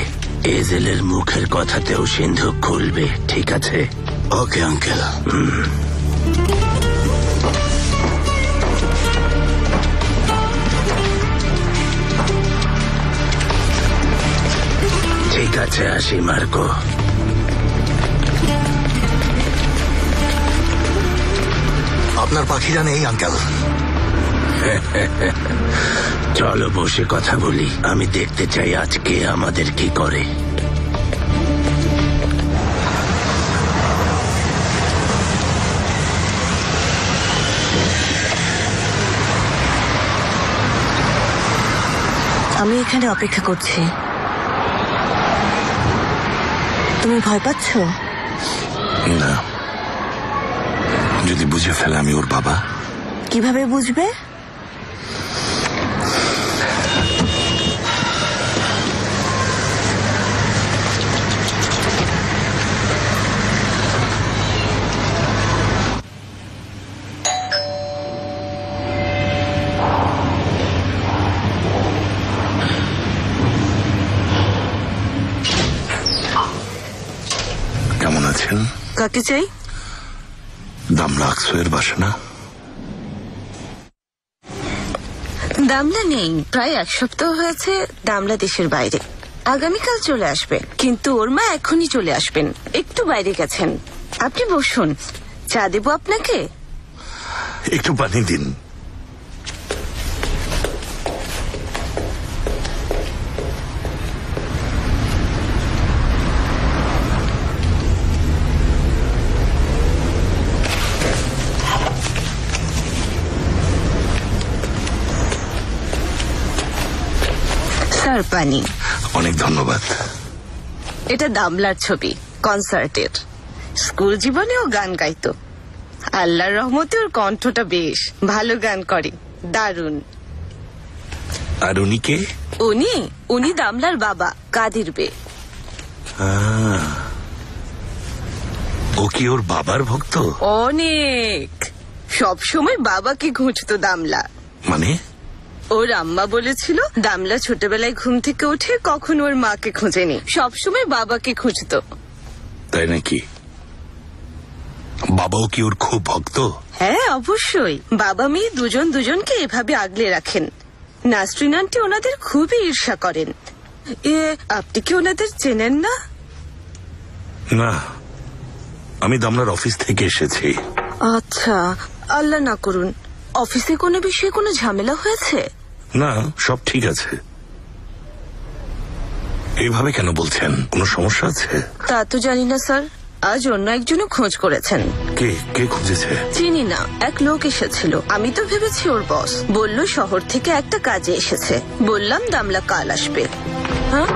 এজেলের মুখের কথাতেও সিন্ধুক খুলবে, ঠিক আছে? Okay uncle. ঠিক আছে, আসি মার্কো। আপনার পাখিরা নেই আঙ্কেল? চলো বসে কথা বলি। আমি দেখতে চাই আজকে আমাদের কি করে। আমি এখানে অপেক্ষা করছি। তুমি ভয় পাচ্ছ? না, যদি বুঝে ফেলে আমি ওর বাবা। কিভাবে বুঝবে? কেমন আছেন? কাকে চাই? দামলা আকসুয়ের বাসা না? দামলা নেই, প্রায় 1 সপ্তাহ হয়েছে। দামলা দেশের বাইরে, আগামীকাল চলে আসবে। কিন্তু ওর মা এখনই চলে আসবেন, একটু বাইরে গেছেন। আপনি বসুন, চা দেবো আপনাকে? একটু পানি দিন। আর পানি। অনেক ধন্যবাদ। এটা দামলার ছবি, কনসার্টের। স্কুল জীবনেও গান গাইতো। আল্লাহর রহমতে ওর কণ্ঠটা বেশ ভালো, গান করে দারুণ। আর উনি কে? উনি দামলার বাবা, কাদির বে। ও কি ওর বাবার ভক্ত? অনেক, সব সময় বাবাকে খুঁজতো দামলা। মানে? ওর আম্মা বলেছিল দামলা ছোটবেলায় ঘুম থেকে উঠে কখনো ওর মাকে খোঁজেনি, সবসময় বাবাকে খুঁজতো। তাই নাকি? বাবাও কি ওর খুব ভক্ত? হ্যাঁ অবশ্যই, বাবা মেয়ে দুজন দুজনকে এভাবে আগলে রাখেন। নাসরিন আন্টি ওনাদের খুবই ঈর্ষা করেন। আপনি কি ওনাদের চেনেন না? না, আমি দামলার অফিস থেকে এসেছি। আচ্ছা, আল্লাহ না করুন অফিসে কোনো বিষয়ে কোনো ঝামেলা হয়েছে? না, সব ঠিক আছে। এইভাবে কেন বলছেন? কোনো সমস্যা আছে? তা তো জানি না স্যার, আজ অন্য একজনও খোঁজ করেছেন। কে খুঁজেছে? চিনি না, এক লোক এসেছিল, আমি তো ভেবেছি ওর বস। বলল শহর থেকে একটা কাজে এসেছে। বললাম দামলা কাল আসবে। হ্যাঁ,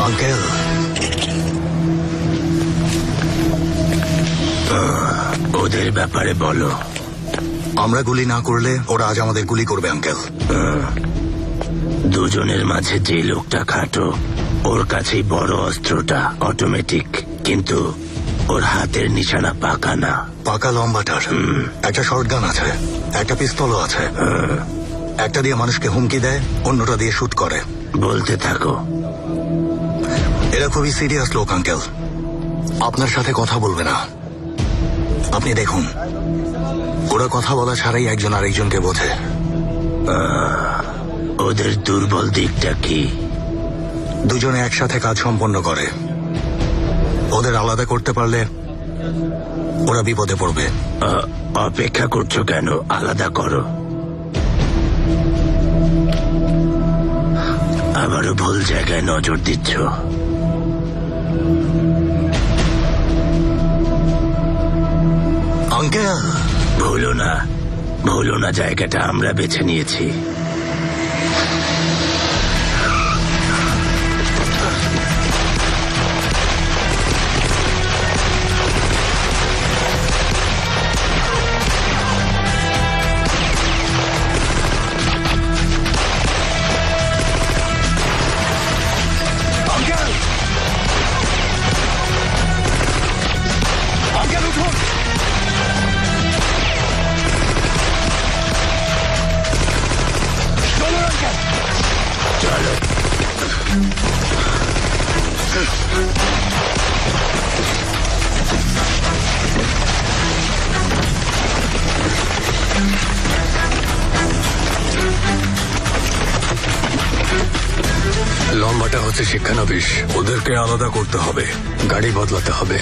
আঙ্কেল, ওদের ব্যাপারে বলো। আমরা গুলি না করলে ওরা আজ আমাদের গুলি করবে আঙ্কেল। দুজনের মাঝে যে লোকটা খাটো, ওর কাছেই বড় অস্ত্রটা অটোমেটিক, কিন্তু ওর হাতের নিশানা পাকা না। পাকা লম্বাটার একটা শর্টগান আছে, একটা পিস্তলও আছে। একটা দিয়ে মানুষকে হুমকি দেয়, অন্যটা দিয়ে শুট করে। বলতে থাকো। এরা খুবই সিরিয়াস লোক আঙ্কেল, আপনার সাথে কথা বলবে না। আপনি দেখুন, ওরা কথা বলা ছাড়াই একজন আরেকজনকে বোঝে। ওদের দুর্বল দিকটা কি? দুজনে একসাথে কাজ সম্পন্ন করে। ওদের আলাদা করতে পারলে ওরা বিপদে পড়বে। অপেক্ষা করছো কেন? আলাদা করো। আবারও ভুল জায়গায় নজর দিচ্ছ। আঙ্কেল, ভুলো না জায়গাটা আমরা বেছে নিয়েছি। লম্বাটা হচ্ছে শিক্ষানবিশ। ওদেরকে আলাদা করতে হবে, গাড়ি বদলাতে হবে।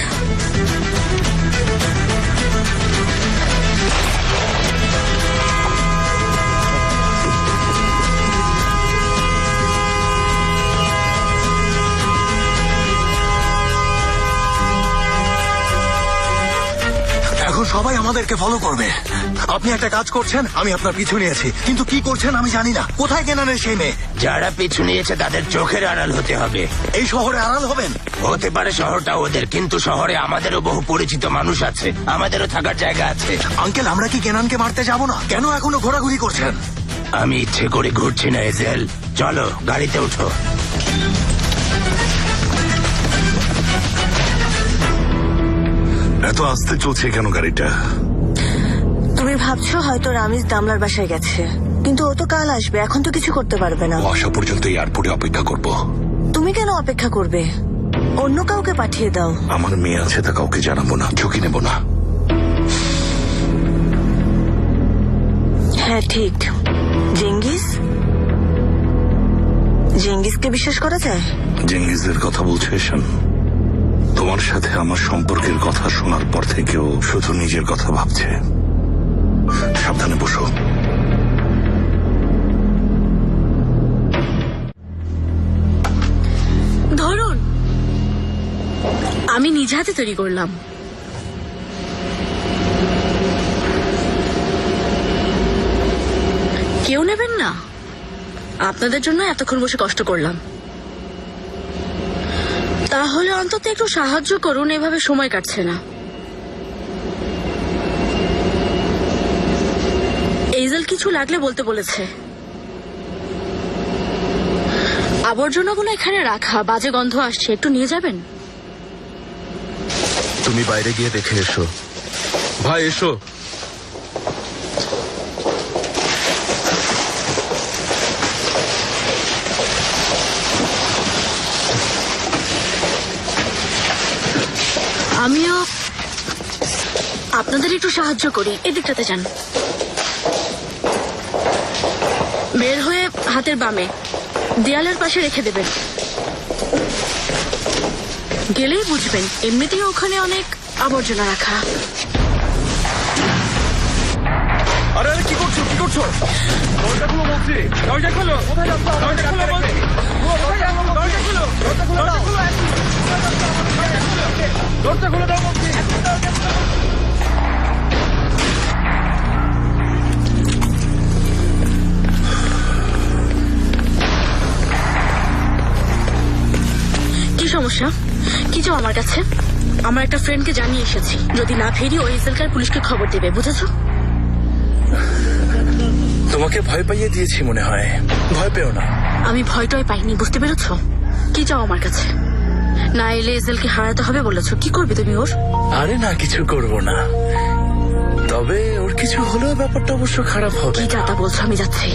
এখন সবাই আমাদেরকে ফলো করবে। আপনি একটা কাজ করছেন, আমি আপনার পিছু নিয়েছি, কিন্তু কি করছেন আমি জানি না। কোথায় কেনানের সেই মেয়ে? যারা পিছু নিয়েছে তাদের চোখের আড়াল হতে হবে। এই শহরে আড়াল হবেন? হতে পারে শহরটা ওদের, কিন্তু শহরে আমাদেরও বহু পরিচিত মানুষ আছে, আমাদেরও থাকার জায়গা আছে। আঙ্কেল, আমরা কি কেনানকে মারতে যাব না? কেন এখনো ঘোরাঘুরি করছেন? আমি ইচ্ছে করে ঘুরছি না এজেল, চলো গাড়িতে উঠো। এত আস্তে চলছে কেন গাড়িটা? তুমি ভাবছো হয়তো রামিজ দামলার বাসায় গেছে, কিন্তু ও তো কাল আসবে, এখন তো কিছু করতে পারবে না। ও আসা পর্যন্ত এয়ারপোর্টে অপেক্ষা করব। তুমি কেন অপেক্ষা করবে? অন্য কাউকে পাঠিয়ে দাও। আমার মেয়ে আছে, তা কাউকে জানাবো না, ঝুঁকি নেব না। হ্যাঁ ঠিক। জেঙ্গিসকে বিশ্বাস করা যায়? জেঙ্গিজের কথা বলছো এশান? তোমার সাথে আমার সম্পর্কের কথা শোনার পর থেকেও শুধু নিজের কথা ভাবছে। সাবধানে বসো। ধরুন, আমি নিজ হাতে তৈরি করলাম। কেউ নেবেন না? আপনাদের জন্য এতক্ষণ বসে কষ্ট করলাম। তাহলে অন্তত একটু সাহায্য করুন, এভাবে সময় কাটছে না। এইজেল কিছু লাগলে বলতে বলেছে। আবর্জনাগুলো এখানে রাখা, বাজে গন্ধ আসছে, একটু নিয়ে যাবেন? তুমি বাইরে গিয়ে দেখে এসো। ভাই এসো। আমিও আপনাদের একটু সাহায্য করি। এদিকটাতে যান, বের হয়ে হাতের বামে দেয়ালের পাশে রেখে দেবেন। গেলেই বুঝবেন, এমনিতেই ওখানে অনেক আবর্জনা রাখা। আরে আরে কি করছো, কি করছো? দরজা খুলো বলছি, দরজা খুলো। কোথায় যাচ্ছ? দরজা খুলো বলছি। দরজা খুলো, দরজা খুলো দাও। দরজা খুলো দাও বলছি। কি সমস্যা? কি চাও আমার কাছে? আমার একটা ফ্রেন্ডকে জানিয়ে এসেছি, যদি না ফেরি ওই এসএলকার পুলিশকে খবর দেবে, বুঝেছো? তোমাকে ভয় পাইয়ে দিয়েছি মনে হয়। ভয় পেও না। আমি ভয়টয় পাইনি, বুঝতে পেরেছো? কি চাও আমার কাছে? না এলে এজেলকে হারাতে হবে বলেছো, কি করবে তুমি ওর? আরে না, কিছু করব না। তবে ওর কিছু হলেও ব্যাপারটা অবশ্য খারাপ হবে। কি চাতা বলছো? আমি যাচ্ছি।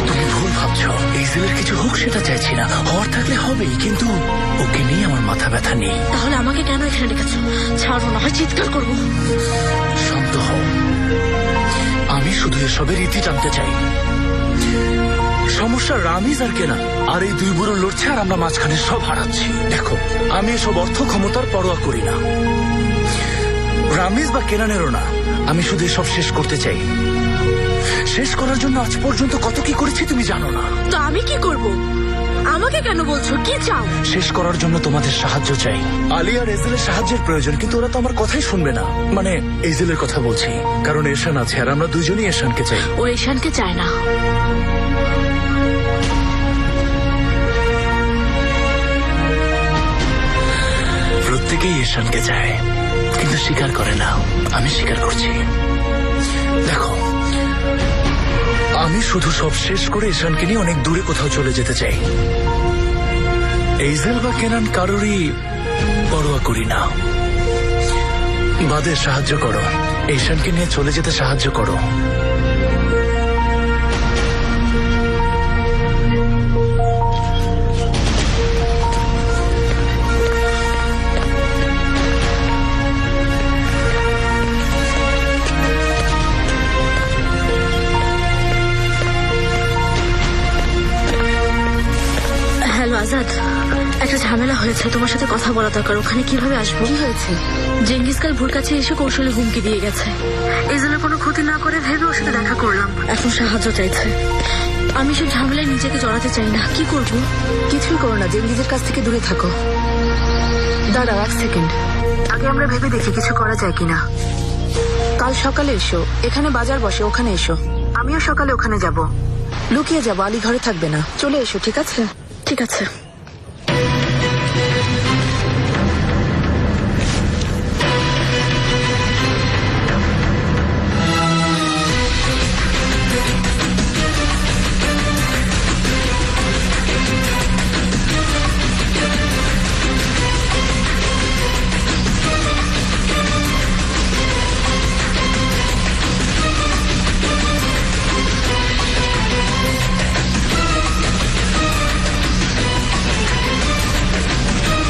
তুমি ভুল ভাবছো। এইজেলের কিছু হোক সেটা চাইছি না, হওয়ার থাকলে হবেই, কিন্তু ওকে নিয়ে আমার মাথা ব্যথা নেই। তাহলে আমাকে কেন এখানে রেখেছো? ছাড়ো না হয় চিৎকার করবো। শান্ত হও। আমি শুধু এসবের রীতি টানতে চাই। সমস্যা রামিজ আর কেনা, আর এই দুই বুড়ো লড়ছে আর আমরা মাঝখানে সব হারাচ্ছি। দেখো, আমি এসব অর্থ ক্ষমতার পরোয়া করি না, রামিজ বা কেনানেরও না। আমি শুধু এসব শেষ করতে চাই। শেষ করার জন্য আজ পর্যন্ত কত কি করেছি তুমি জানো না। তো আমি কি করব? আমাকে কেন বলছো? কি চাও? শেষ করার জন্য তোমাদের সাহায্য চাই। আলী আর এজেলের সাহায্যের প্রয়োজন, কিন্তু ওরা তো আমার কথাই শুনবে না। মানে এজেলের কথা বলছি, কারণ এশান আছে আর আমরা দুজনই এশানকে চাই। ও এশানকে চায় না। প্রত্যেকেই এশানকে চায়, কিন্তু স্বীকার করে না। আমি স্বীকার করছি। দেখো, আমি শুধু সব শেষ করে এশানকে নিয়ে অনেক দূরে কোথাও চলে যেতে চাই। এইজেল বা কেনান কারোরই পরোয়া করি না। বাদে সাহায্য করো, এশানকে নিয়ে চলে যেতে সাহায্য করো। হ্যালো আজাদ, একটা ঝামেলা হয়েছে, তোমার সাথে কথা বলা দরকার। ওখানে কিভাবে আসবো? কি হয়েছে? জেঙ্গিস কাল ভোর কাছে এসে কৌশলে হুমকি দিয়ে গেছে। এজেলের কোনো ক্ষতি না করে ভেবে ওর সাথে দেখা করলাম, এখন সাহায্য চাইছে। আমি সব ঝামেলায় নিজেকে জড়াতে চাই না। কি করব? কিছুই করো না, জেঙ্গিজের কাছ থেকে দূরে থাকো। দাঁড়াও এক সেকেন্ড, আগে আমরা ভেবে দেখি কিছু করা যায় কিনা। কাল সকালে এসো, এখানে বাজার বসে, ওখানে এসো। আমিও সকালে ওখানে যাব। লুকিয়ে যাবো, আলী ঘরে থাকবে না। চলে এসো, ঠিক আছে? ঠিক আছে।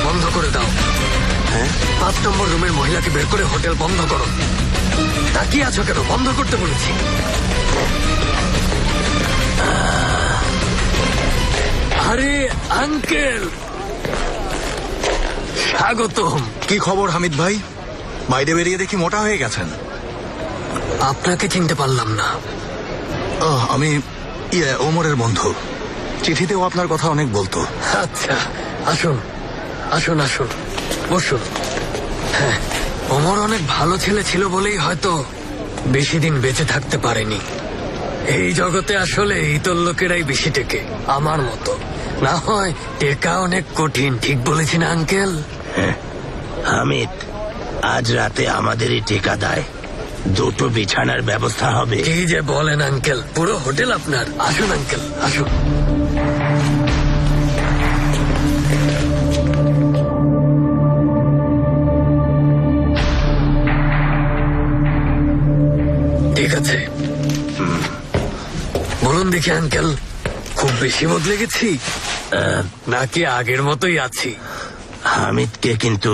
বন্ধ করে দাও। হ্যাঁ, 5 নম্বর রুমের মহিলাকে বের করে হোটেল বন্ধ করো। তাকিয়ে আছো কেন? বন্ধ করতে বলেছি। আরে আঙ্কেল, স্বাগতম। কি খবর হামিদ ভাই? বাইরে বেরিয়ে দেখি মোটা হয়ে গেছেন। আপনাকে চিনতে পারলাম না। আমি ওমরের বন্ধু। চিঠিতেও আপনার কথা অনেক বলতো। আচ্ছা, আসুন আসুন আসুন, বসুন। হ্যাঁ, ওমর অনেক ভালো ছেলে ছিল বলেই হয়তো বেশি দিন বেঁচে থাকতে পারেনি। এই জগতে আসলে ইতর লোকেরাই বেশি টেকে, আমার মতো। না হয় টেকা অনেক কঠিন, ঠিক বলেছি না আঙ্কেল? হামিদ, আজ রাতে আমাদেরই টেকা দেয়। দুটো বিছানার ব্যবস্থা হবে। কি যে বলেন আঙ্কেল, পুরো হোটেল আপনার। আসুন আঙ্কেল, আসুন। ঠিক আছে, বলুন দেখি আঙ্কেল, খুব বেশি বদলে গেছি নাকি আগের মতোই আছি? হামিদকে কিন্তু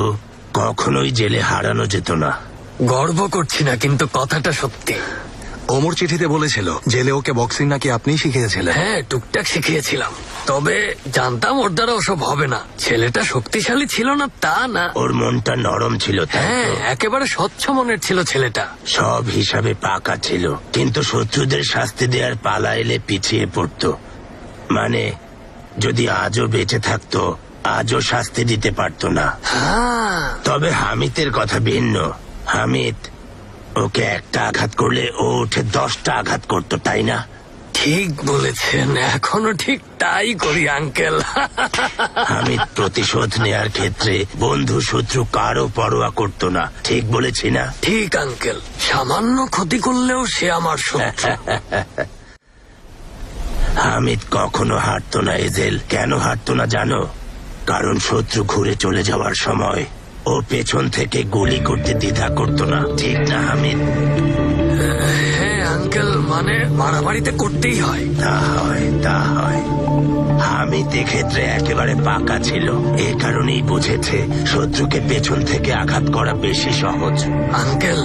কখনোই জেলে হারানো যেত না। গর্ব করছি না, কিন্তু কথাটা সত্যি। ওমর চিঠিতে বলেছিল জেলে ওকে বক্সিং নাকি আপনিই শিখিয়েছিলেন। হ্যাঁ, টুকটাক শিখিয়েছিলাম, তবে জানতাম ওর দ্বারা ওসব হবে না। ছেলেটা শক্তিশালী ছিল না তা না, ওর মনটা নরম ছিল। হ্যাঁ, একেবারে স্বচ্ছ মনের ছিল ছেলেটা। সব হিসাবে পাকা ছিল, কিন্তু শত্রুদের শাস্তি দেওয়ার পালা এলে পিছিয়ে পড়তো। মানে যদি আজও বেঁচে থাকতো, আজও শাস্তি দিতে পারতো না। তবে হামিদের কথা ভিন্ন। হামিদ ওকে একটা আঘাত করলে ও উঠে 10টা আঘাত করতো, তাই না? ঠিক বলেছেন, এখনো ঠিক তাই করি আঙ্কেল। হামিদ প্রতিশোধ নেয়ার ক্ষেত্রে বন্ধু শত্রু কারো পরোয়া করতো না, ঠিক বলেছি না? ঠিক আঙ্কেল, সামান্য ক্ষতি করলেও সে আমার শত্রু। হামিদ কখনো হারতো না এজেল। কেন হারতো না জানো? কারণ শত্রু ঘুরে চলে যাওয়ার সময় ও পেছন থেকে গুলি করতে দ্বিধা করতো না, ঠিক না হামিদ? হ্যাঁ আঙ্কেল, মানে মারামারিতে করতেই হয়। তা হয়, তা হয়। হামিদ এক্ষেত্রে একেবারে পাকা ছিল। এ কারণেই বুঝেছে শত্রুকে পেছন থেকে আঘাত করা বেশি সহজ। আঙ্কেল,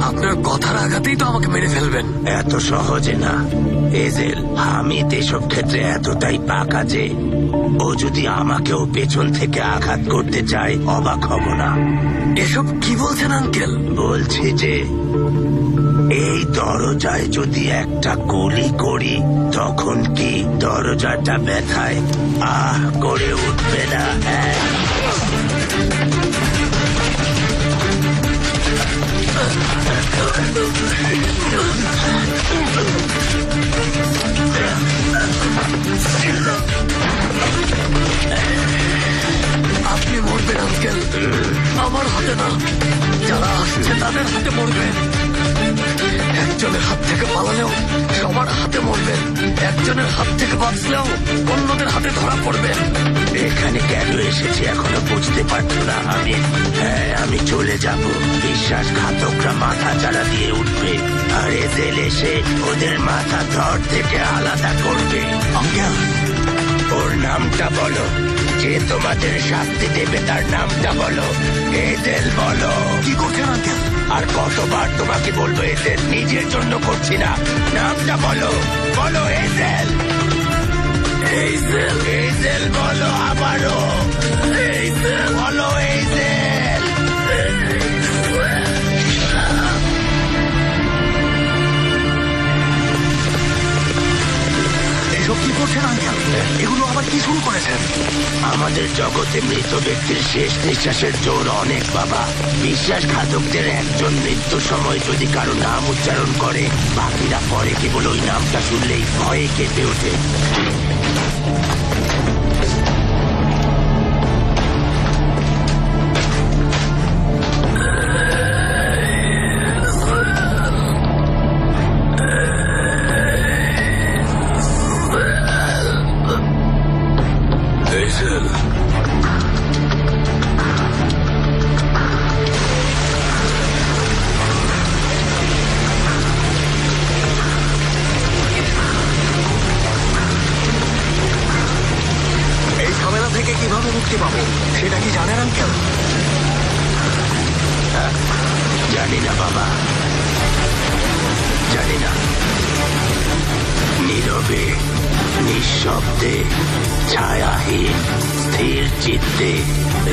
আপনার কথার আঘাতেই তো আমাকে মেরে ফেলবেন। এত সহজে না এজেল। হামিদ এসব ক্ষেত্রে এতটাই পাকা যে ও যদি আমাকেও পেছন থেকে আঘাত করতে চায়, অবাক হব না। এসব কি বলছেন আঙ্কেল? বলছি যে এই দরজায় যদি একটা গুলি করি, তখন কি দরজাটা ব্যথায় আহ করে উঠবে না? হ্যাঁ, আপনি মরবেন আঙ্কেল, আমার হাতে না। যারা আসছে তাদের হাতে মরবেন। একজনের হাত থেকে পালালেও সবার হাতে মরবেন। একজনের হাত থেকে বাঁচলেও অন্যদের হাতে ধরা পড়বেন। এখানে কেন এসেছি এখনো বুঝতে পারছো না আমি? হ্যাঁ, আমি চলে যাব। বিশ্বাসঘাতকরা মাথা চাড়া দিয়ে উঠবে, আর এজেল এসে ওদের মাথা ধর থেকে আলাদা করবে। আঙ্কেল, ওর নামটা বলো। যে তোমাদের শাস্তি দেবে তার নামটা বলো। এজেল বলো। কি করছেন আঙ্কেল? আর কতবার তোমাকে বলবো এজেল? নিজের জন্য করছি না, নামটা বলো। বলো এজেল। এইজেল, এজেল বলো আবারও। এইজেল, বলো এজেল। এসব কি করছেন আঙ্কেল? এগুলো আবার কি শুরু করেছেন? আমাদের জগতে মৃত ব্যক্তির শেষ নিঃশ্বাসের জোর অনেক বাবা। বিশ্বাসঘাতকদের একজন মৃত্যুর সময় যদি কারো নাম উচ্চারণ করে, বাকিরা পরে কেবল ওই নামটা শুনলেই ভয়ে কেঁপে ওঠে। কিভাবে মুক্তি পাবো সেটা কি জানেন আঙ্কেল? জানি না বাবা, জানি না। নীরবে নিঃশব্দে ছায়াহীন স্থির চিত্তে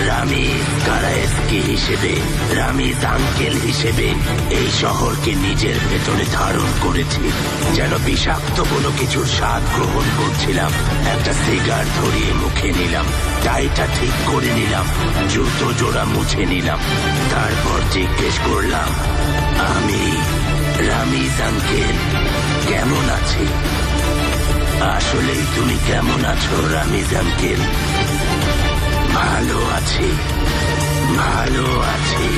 রামিজ কারায়েস্কি হিসেবে, রামিজ আঙ্কেল হিসেবে এই শহরকে নিজের ভেতরে ধারণ করেছি। যেন বিষাক্ত কোনো কিছুর স্বাদ গ্রহণ করছিলাম। একটা সিগার ধরিয়ে মুখে নিলাম, টাইটা ঠিক করে নিলাম, জুতো জোড়া মুছে নিলাম। তারপর জিজ্ঞেস করলাম, আমি রামিজ আঙ্কেল কেমন আছি? আসলেই তুমি কেমন আছো রামিজ আঙ্কেল? ভালো আছি, ভালো আছি।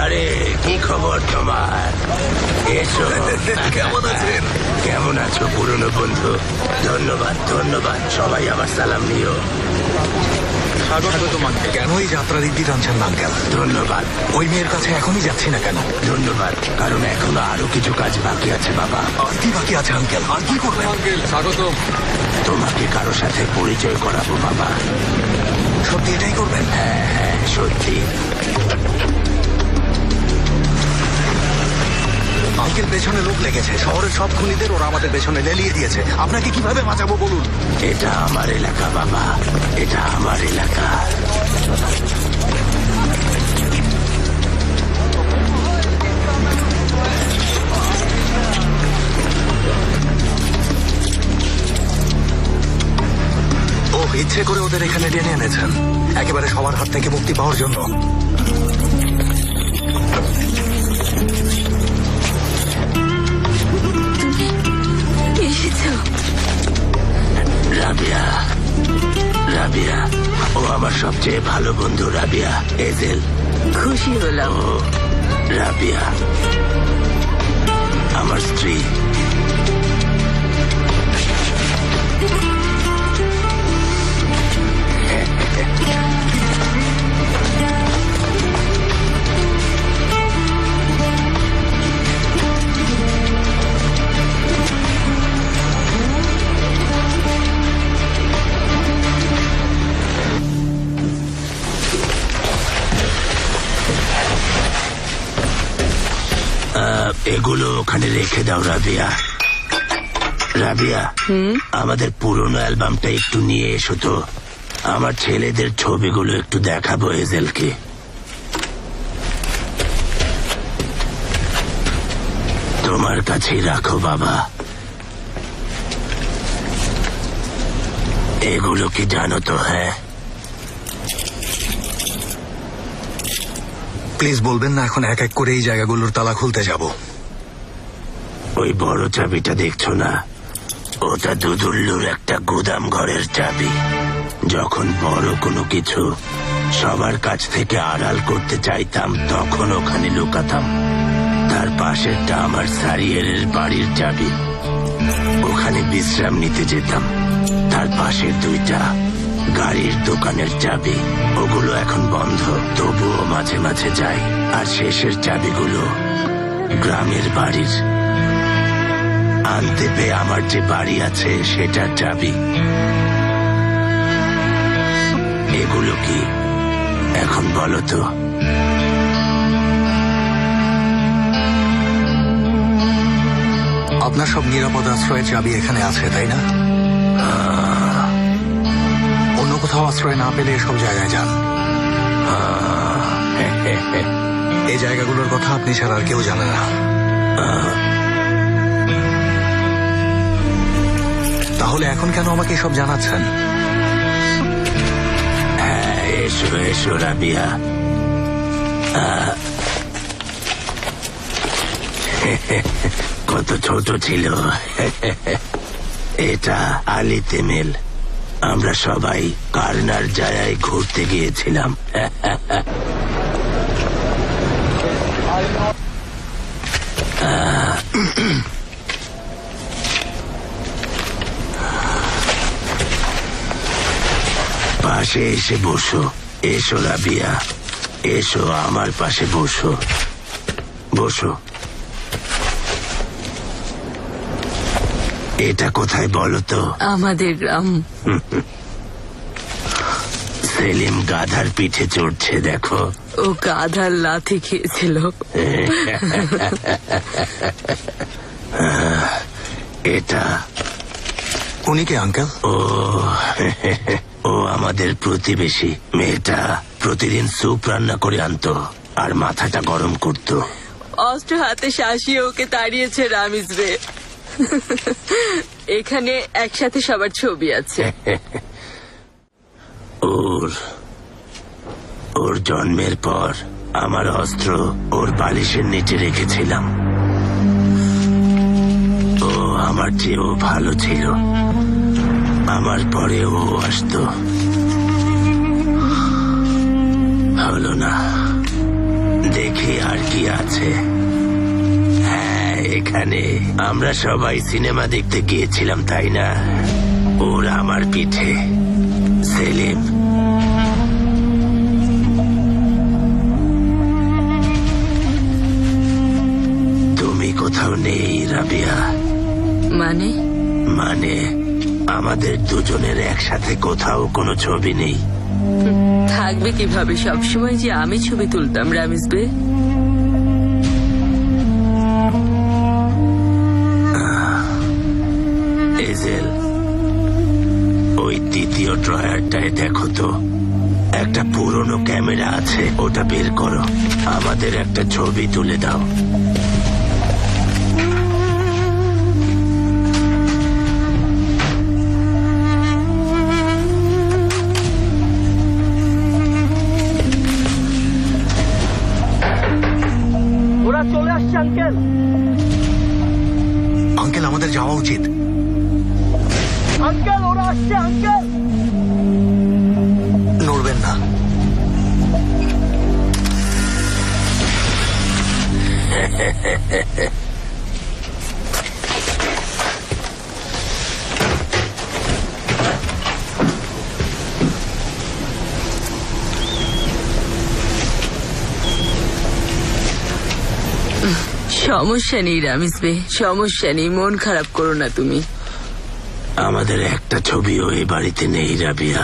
আরে কি খবর তোমার? এসো। কেমন আছেন? কেমন আছো পুরনো বন্ধু? ধন্যবাদ ধন্যবাদ, সবাই আমার সালাম নিও। কেন এই যাত্রা দিক দিয়ে টানছেন না আঙ্কেল? ধন্যবাদ। ওই মেয়ের কাছে এখনই যাচ্ছি না কেন? ধন্যবাদ, কারণ এখনো আরো কিছু কাজ বাকি আছে বাবা। আর কি বাকি আছে আঙ্কেল? আর কি করবেন? আঙ্কেল স্বাগতম। তোমাকে কারো সাথে পরিচয় করাবো বাবা। সত্যি এটাই করবেন? হ্যাঁ হ্যাঁ সত্যি। আঙ্কেল পেছনে লোক লেগেছে, শহরের সব খুনিদের ওরা আমাদের পেছনে লেলিয়ে দিয়েছে। আপনাকে কিভাবে বাঁচাবো বলুন? এটা আমার এলাকা বাবা, এটা আমার এলাকা। ও ইচ্ছে করে ওদের এখানে টেনে এনেছেন একেবারে সবার হাত থেকে মুক্তি পাওয়ার জন্য। এসেছো? রাবিয়া, রাবিয়া ও আমার সবচেয়ে ভালো বন্ধু রাবিয়া। এজেল। খুশি হলাম। ও রাবিয়া আমার স্ত্রী। এগুলো ওখানে রেখে দাও রাবিয়া। রাবিয়া, আমাদের পুরনো অ্যালবামটা একটু নিয়ে এসো তো। আমার ছেলেদের ছবিগুলো একটু দেখাবো এজেলকে। তোমার কাছেই রাখো বাবা। এগুলো কি জানো তো? হ্যাঁ, প্লিজ বলবেন না এখন এক এক করে এই জায়গাগুলোর তালা খুলতে যাব। ওই বড় চাবিটা দেখছো না? ওটা দুদুল্লুর একটা গুদাম ঘরের চাবি। যখন বড় কোনো কিছু সবার কাছ থেকে আড়াল করতে চাইতাম তখন ওখানে লুকাতাম। তার পাশেরটা আমার সারিয়েরের বাড়ির চাবি, ওখানে বিশ্রাম নিতে যেতাম। তার পাশের দুইটা গাড়ির দোকানের চাবি, ওগুলো এখন বন্ধ, তবুও মাঝে মাঝে যাই। আর শেষের চাবিগুলো গ্রামের বাড়ির। আনতে পেয়ে আমার যে বাড়ি আছে সেটার চাবি। এগুলো কি এখন বলো তো? আপনার সব নিরাপদ আশ্রয়ের চাবি এখানে আছে, তাই না? অন্য কোথাও আশ্রয় না পেলে এসব জায়গায় যান। এই জায়গাগুলোর কথা আপনি ছাড়া আর কেউ জানে না। তাহলে এখন কেন আমাকে এসব জানাচ্ছেন? হ্যাঁ, এসো এসো রাবিয়া। কত ছোট ছিল। এটা আলী তেমেল। আমরা সবাই কারনার জায়গায় ঘুরতে গিয়েছিলাম। পাশে এসে বসো। এসো রাবিয়া, এসো আমার পাশে বসো। বসো। এটা কোথায় বলো তো? আমাদের গ্রাম। সেলিম গাধার পিঠে চড়ছে, দেখো। ও গাধার লাথি খেয়েছিল। এটা উনি কে আঙ্কেল? ও ও আমাদের প্রতিবেশী। মেয়েটা প্রতিদিন স্যুপ রান্না করে আনতো আর মাথাটা গরম করতো। অস্ত্র হাতে শাসিয়ে ওকে তাড়িয়েছে রামিজ রে। এখানে একসাথে সবার ছবি আছে। ওর জন্মের পর আমার অস্ত্র ওর বালিশের নিচে রেখেছিলাম। ও আমার চেয়েও ভালো ছিল। আমার পরে ও আসতো, হলো না। দেখি আর কি আছে। হ্যাঁ, এখানে আমরা সবাই সিনেমা দেখতে গিয়েছিলাম, তাই না? ওর আমার পিঠে। সেলিম, তুমি কোথাও নেই রাবিয়া। মানে আমাদের দুজনের একসাথে কোথাও কোনো ছবি নেই। থাকবে কিভাবে? সবসময় যে আমি ছবি তুলতাম রামিজ বে। এজেল, ওই তৃতীয় ড্রয়ারটায় দেখো তো, একটা পুরনো ক্যামেরা আছে, ওটা বের করো। আমাদের একটা ছবি তুলে দাও। ওরা চলে আসছে আঙ্কেল। আঙ্কেল, আমাদের যাওয়া উচিত। আঙ্কেল, ওরা আসছে আঙ্কেল। নড়বেন না। সমস্যা নেই রামিজ বে, সমস্যা নেই। মন খারাপ করো না তুমি। আমাদের একটা ছবিও এই বাড়িতে নেই রাবিয়া।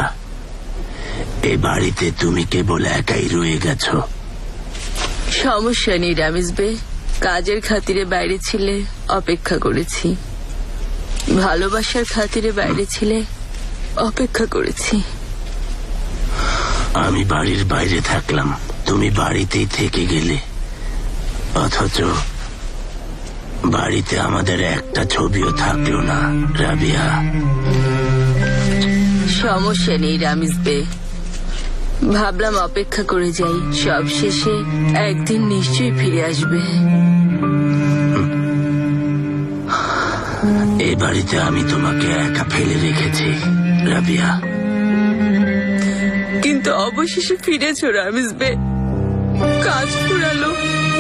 এই বাড়িতে তুমি কেবল একাই রয়ে গেছো। সমস্যা নেই রামিজ বে, কাজের খাতিরে বাইরে ছিলে, অপেক্ষা করেছি। ভালোবাসার খাতিরে বাইরে ছিলে, অপেক্ষা করেছি। আমি বাড়ির বাইরে থাকলাম, তুমি বাড়িতেই থেকে গেলে। অথচ বাড়িতে আমাদের একটা ছবিও থাকলো না রাবিয়া। সমস্যা নেই রামিজ বে, ভাবলাম অপেক্ষা করে যাই, সব শেষে একদিন নিশ্চয়ই ফিরে আসবে। এই বাড়িতে আমি তোমাকে একা ফেলে রেখেছি রাবিয়া। কিন্তু অবশেষে ফিরেছো রামিজ বে। কাজ ফুরালো,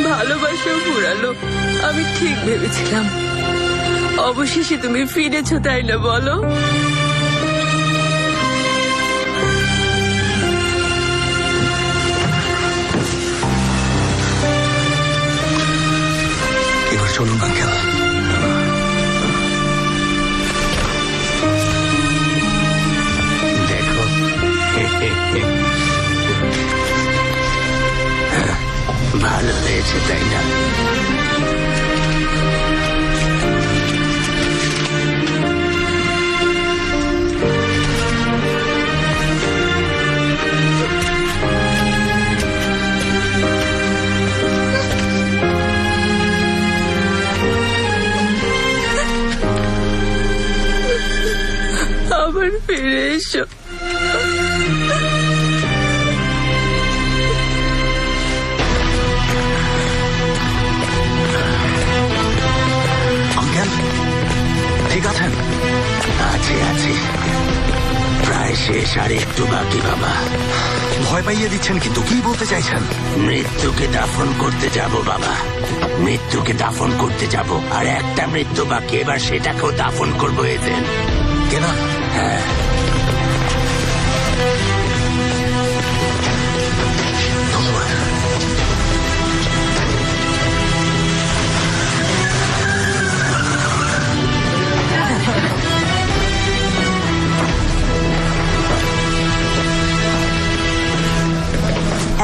ভালোবাসাও ফুরালো। আমি ঠিক ভেবেছিলাম। অবশেষে তুমি ফিরেছো, তাই না বলো? এবার চলুন আঙ্কেল। দেখো, ভালো হয়েছে, তাই না? আবার ফিরে এসো। আঙ্কেল, ঠিক আছেন? আছি, প্রায় শেষ, আর একটু বাকি বাবা। ভয় পাইয়ে দিচ্ছেন, কিন্তু কি বলতে চাইছেন? মৃত্যুকে দাফন করতে যাব বাবা, মৃত্যুকে দাফন করতে যাব। আর একটা মৃত্যু বাকি, এবার সেটাকেও দাফন করবো। এদের কেনা? হ্যাঁ, ধন্যবাদ।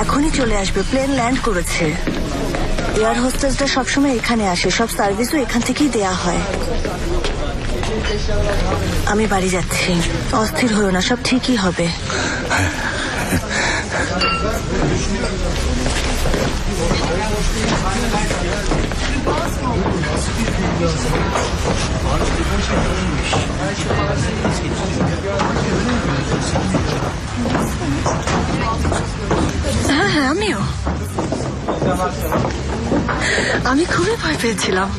এখনই চলে আসবে, প্লেন ল্যান্ড করেছে। এয়ার হোস্টেসটা সবসময় এখানে আসে, সব সার্ভিসও এখান থেকেই দেয়া হয়। আমি বাড়ি যাচ্ছি, অস্থির হলো না, সব ঠিকই হবে। হ্যাঁ হ্যাঁ, আমিও। আমি খুবই ভয় পেয়েছিলাম।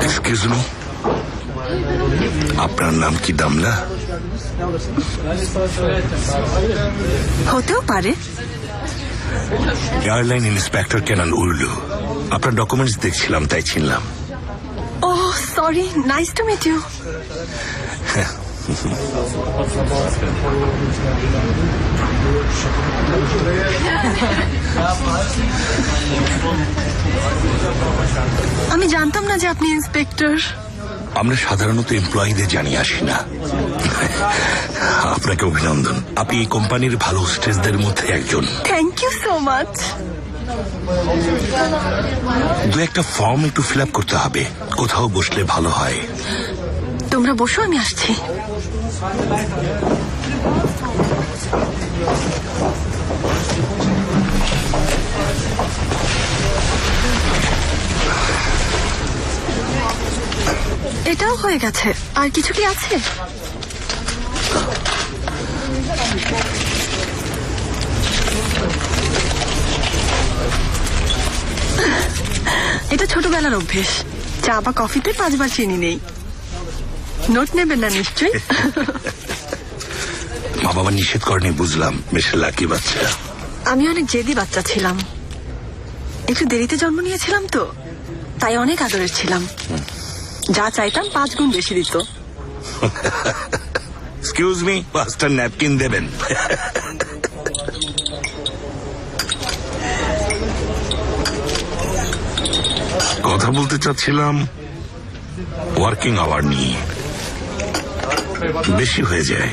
এক্সকিউজ মি, আপনার নাম কি দামলা? হতেও পারে। Airline inspector Kenan Urlu. আপনার ডকুমেন্টস দেখছিলাম, তাই চিনলাম। Oh sorry, nice to meet you. আমি জানতাম না যে আপনি ইন্সপেক্টর। আমরা সাধারণত এমপ্লয়ীদের জানিয়ে আসি না। আপনাকে অভিনন্দন, আপনি এই কোম্পানির ভালো হোস্টেসদের মধ্যে একজন। Thank you so much. দু একটা ফর্ম একটু ফিল আপ করতে হবে, কোথাও বসলে ভালো হয়। তোমরা বসো, আমি আসছি। এটাও হয়ে গেছে, আর কিছু কি আছে? এটা ছোটবেলার অভ্যেস, চা বা কফিতে 5 বার চিনি নেই। নোট নেবেন না নিশ্চয়ই? মা বাবা নিষেধ করেনি, বুঝলাম। বেশ লাকি বাচ্চা। আমি অনেক জেদি বাচ্চা ছিলাম, একটু দেরিতে জন্ম নিয়েছিলাম তো, তাই অনেক আদরের ছিলাম। যা চাইতাম 5 গুণ বেশি দিত। এক্সকিউজ মি, 5টা ন্যাপকিন দেবেন? কথা বলতে চাচ্ছিলাম ওয়ার্কিং আওয়ার নিয়ে। বেশি হয়ে যায়,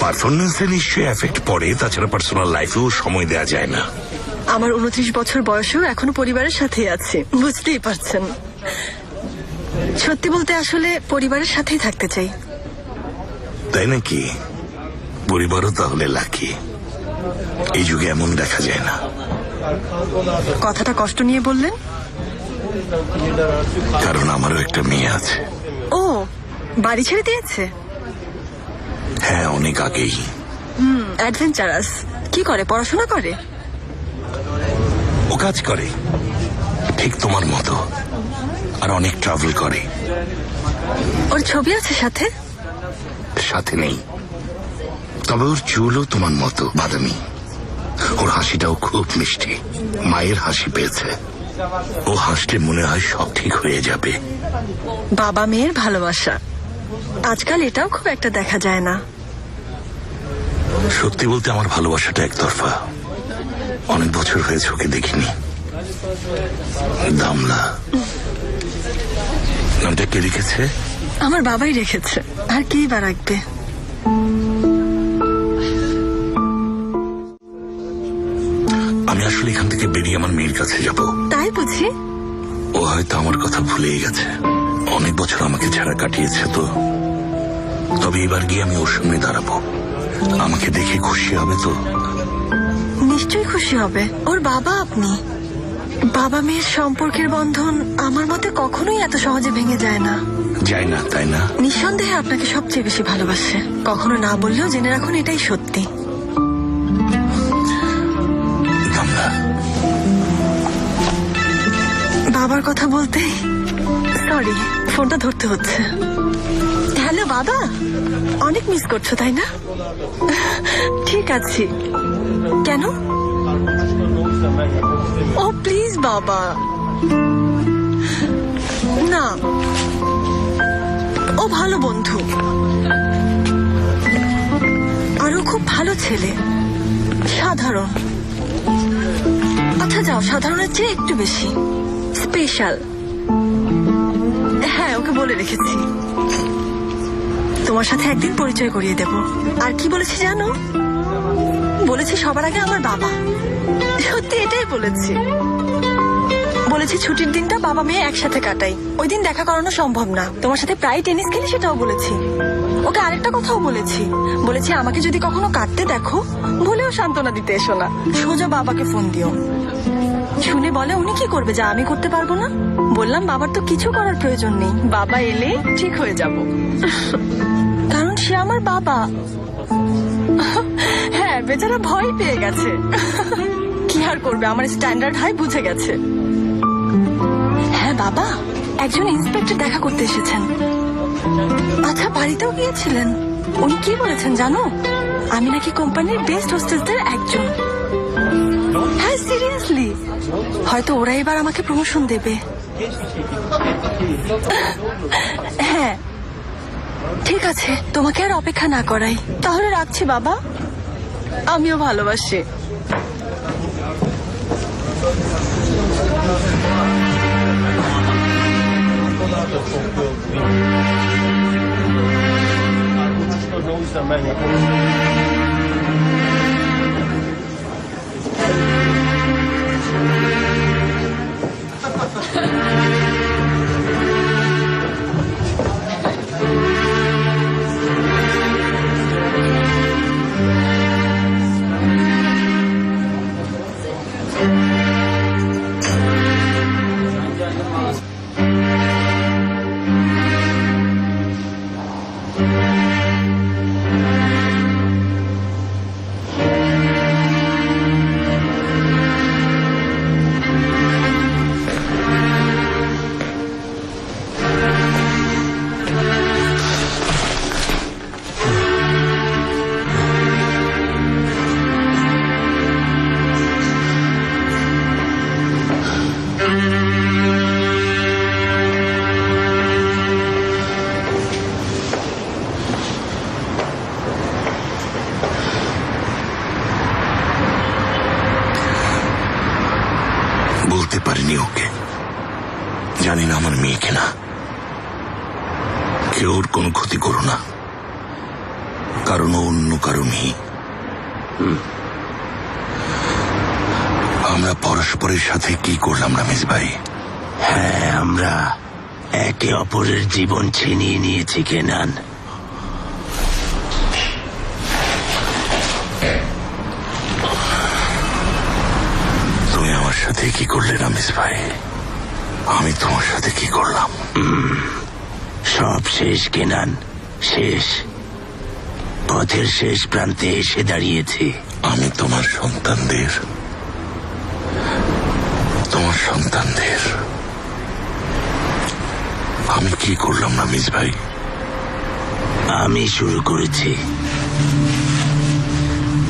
পারফরমেন্সে নিশ্চয়ই এফেক্ট পড়ে, তাছাড়া পার্সোনাল লাইফেও সময় দেওয়া যায় না। আমার 29 বছর বয়সেও এখনো পরিবারের সাথেই আছি, বুঝতেই পারছেন। সত্যি বলতে আসলে পরিবারের সাথেই থাকতে চাই। তাই নাকি? পরিবারও তাহলে লাকি। এই যুগে এমন দেখা যায় না। কথাটা কষ্ট নিয়ে বললেন? কারণ আমারও একটা মেয়ে আছে। ও, বাড়ি ছেড়ে দিয়েছে? হ্যাঁ, অনেক আগেই। অ্যাডভেঞ্চারাস। কি করে, পড়াশোনা করে? ও কাজ করে ঠিক তোমার মতো, আর অনেক ট্রাভেল করে। ওর ছবি আছে সাথে? সাথে নেই, তবে ওর চুলও তোমার মতো বাদামি। ওর হাসিটাও খুব মিষ্টি, মায়ের হাসি পেয়েছে। ও হাসলে মনে হয় সব ঠিক হয়ে যাবে। বাবা মেয়ের ভালোবাসা আজকাল এটাও খুব একটা দেখা যায় না। সত্যি বলতে আমার ভালোবাসাটা একতরফা। অনেক বছর হয়েছে ওকে দেখিনি। দামলা নামটা কে লিখেছে? আমার বাবাই রেখেছে, আর কি বা রাখবে। আমি আসলে এখান থেকে বেরিয়ে আমার মেয়ের কাছে যাব। তাই বুঝি? ও হয়তো আমার কথা ভুলেই গেছে। অনেক বছর আমাকে ছাড়া কাটিয়েছে তো। তবে এবার গিয়ে আমি ওর সামনে দাঁড়াবো। আমাকে দেখে খুশি হবে তো? নিশ্চয়ই খুশি হবে। ওর বাবা আপনি। বাবা মেয়ের সম্পর্কের বন্ধন আমার মতে কখনোই এত সহজে ভেঙে যায় না। যায় না, তাই না? নিঃসন্দেহে আপনাকে সবচেয়ে বেশি ভালোবাসে। কখনো না বললেও জেনে রাখুন এটাই সত্যি। বাবার কথা বলতে সরি, ফোনটা ধরতে হচ্ছে। হ্যালো বাবা, অনেক মিস করছো তাই না? ঠিক আছে। কেন? ও প্লিজ বাবা, না, ও ভালো বন্ধু, আর ও খুব ভালো ছেলে, সাধারণ। আচ্ছা যাও, সাধারণের চেয়ে একটু বেশি স্পেশাল। হ্যাঁ, ওকে বলে রেখেছি তোমার সাথে একদিন পরিচয় করিয়ে দেব। আর কি বলেছি জানো? বলেছি সবার আগে আমার বাবা। সত্যি এটাই বলেছি। বলেছি ছুটির দিনটা বাবা মেয়ে একসাথে কাটাই। ওই দিন দেখা করানো সম্ভব না। তোমার সাথে প্রায় টেনিস খেলি সেটাও বলেছি। ওকে আরেকটা কথাও বলেছি আমাকে যদি কখনো কাঁদতে দেখো ভুলেও সান্ত্বনা দিতে এসো না, সোজা বাবাকে ফোন দিও। শুনে বলে উনি কি করবে যা আমি করতে পারবো না। বললাম বাবার তো কিছু করার প্রয়োজন নেই, বাবা এলে ঠিক হয়ে যাব, কারণ সে আমার বাবা। হ্যাঁ, বেচারা ভয় পেয়ে গেছে। কি আর করবে, আমার স্ট্যান্ডার্ড হাই বুঝে গেছে। হ্যাঁ বাবা, একজন ইন্সপেক্টর দেখা করতে এসেছেন। আচ্ছা, বাড়িতেও গিয়েছিলেন। উনি কি বলেছেন জানো? আমি নাকি কোম্পানির বেস্ট হোস্টেসদের একজন। হ্যাঁ সিরিয়াসলি, হয়তো ওরা এবার আমাকে প্রমোশন দেবে। হ্যাঁ ঠিক আছে, তোমাকে আর অপেক্ষা না করাই, তাহলে রাখছি বাবা। আমিও ভালোবাসি। বলতে পারিনি ওকে, জানি না আমার মেয়ে কিনা। কেউ ওর কোনো ক্ষতি করো না, কারণ ও অন্য কারো মেয়ে। আমরা পরস্পরের সাথে কি করলাম রমেশ ভাই? হ্যাঁ, আমরা একে অপরের জীবন ছিনিয়ে নিয়েছি কেনান। তুমি আমার সাথে কি করলে রমেশ ভাই? আমি তোমার সাথে কি করলাম? সব শেষ কেনান, শেষ। পথের শেষ প্রান্তে এসে দাঁড়িয়েছি। আমি তোমার সন্তানদের আমি কি করলাম রমেশ ভাই? আমি শুরু করেছি।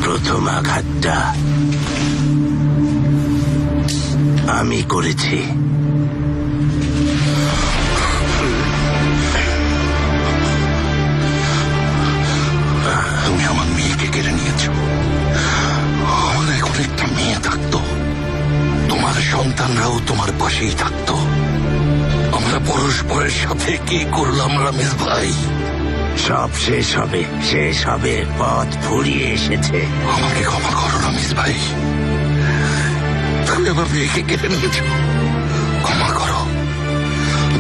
প্রথম আঘাতটা আমি করেছি। তুমি আমার মেয়েকে কেড়ে নিয়েছো। আমার এখন একটা মেয়ে থাকতো, তোমার সন্তানরাও তোমার পাশেই থাকতো। আমরা পরস্পরের সাথে কি করলাম রমেশ ভাই? সব শেষ হবে, শেষ হবে। পথ ফুরিয়ে এসেছে। আমাকে ক্ষমা করো রমেশ ভাই, তুমি আমার মেয়েকে কেড়ে নিয়েছো। ক্ষমা করো,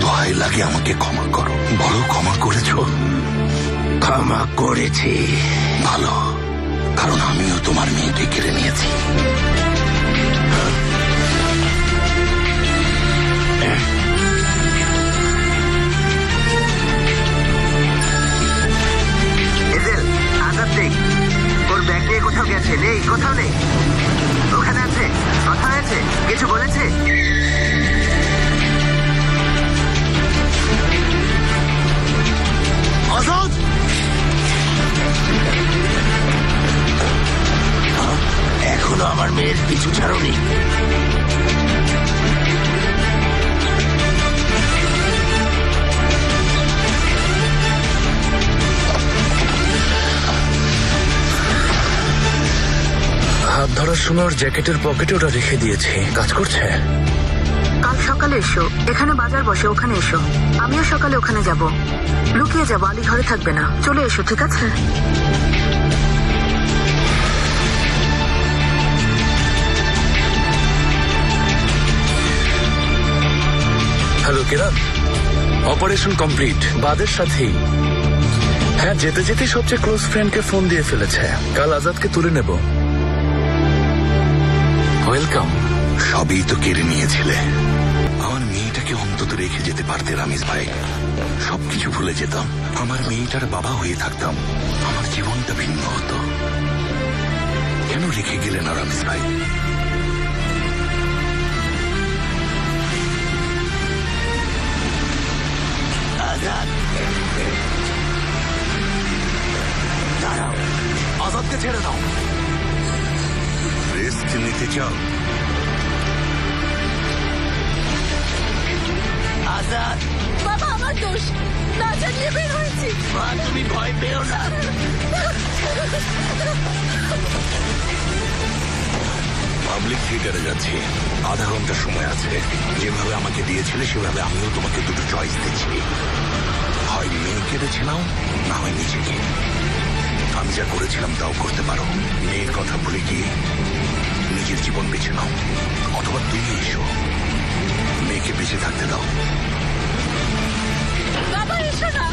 দোহাই লাগে আমাকে ক্ষমা করো। বলো ক্ষমা করেছো? ক্ষমা করেছি। ভালো, কারণ আমিও তোমার মেয়েকে কেড়ে নিয়েছি। ওর ব্যাগ নিয়ে কোথাও গেছে? নেই, কোথাও নেই। ওখানে আছে, কথা হয়েছে, কিছু বলেছে? আজাদ, এখনো আমার মেয়ের পিছু ছাড়োনি। হাত ধরার সময় ওর জ্যাকেটের পকেটে ওটা রেখে দিয়েছি। কাজ করছে? কাল সকালে এসো, এখানে বাজার বসে, ওখানে এসো। আমিও সকালে ওখানে যাব। লুকিয়ে যাবো, আলি ঘরে থাকবে না। চলে এসো, ঠিক আছে? হ্যালো কিরণ, অপারেশন কমপ্লিট। বাদের সাথেই। হ্যাঁ, যেতে যেতে সবচেয়ে ক্লোজ ফ্রেন্ডকে ফোন দিয়ে ফেলেছে। কাল আজাদকে তুলে নেব। ওয়েলকাম। সবই তো কেড়ে নিয়েছিলে। আমার মেয়েটাকে অন্তত রেখে যেতে পারতে রামিজ ভাই। সবকিছু ভুলে যেতাম, আমার মেয়েটার বাবা হয়ে থাকতাম, আমার জীবনটা ভিন্ন হতো। কেন রেখে গেলেন না রামিজ ভাই? আজাদ, দাঁড়াও। আজাদকে ছেড়ে দাও। রেস্ট নিতে চাও? আজাদ, বাবা আমার দোষ, না জানিয়ে বের হয়েছি। মা তুমি ভয় পেও না। পাবলিক থিয়েটারে যাচ্ছি, আধা ঘন্টা সময় আছে। যেভাবে আমাকে দিয়েছিলে সেভাবে আমিও তোমাকে দুটো চয়েস দিচ্ছি, হয় মেয়েকে বেছে নাও, না হয় নিজেকে। আমি যা করেছিলাম তাও করতে পারো। মেয়ের কথা ভুলে গিয়ে নিজের জীবন বেছে নাও, অথবা তুমি এসো, মেয়েকে বেঁচে থাকতে দাও। বাবা এসো না,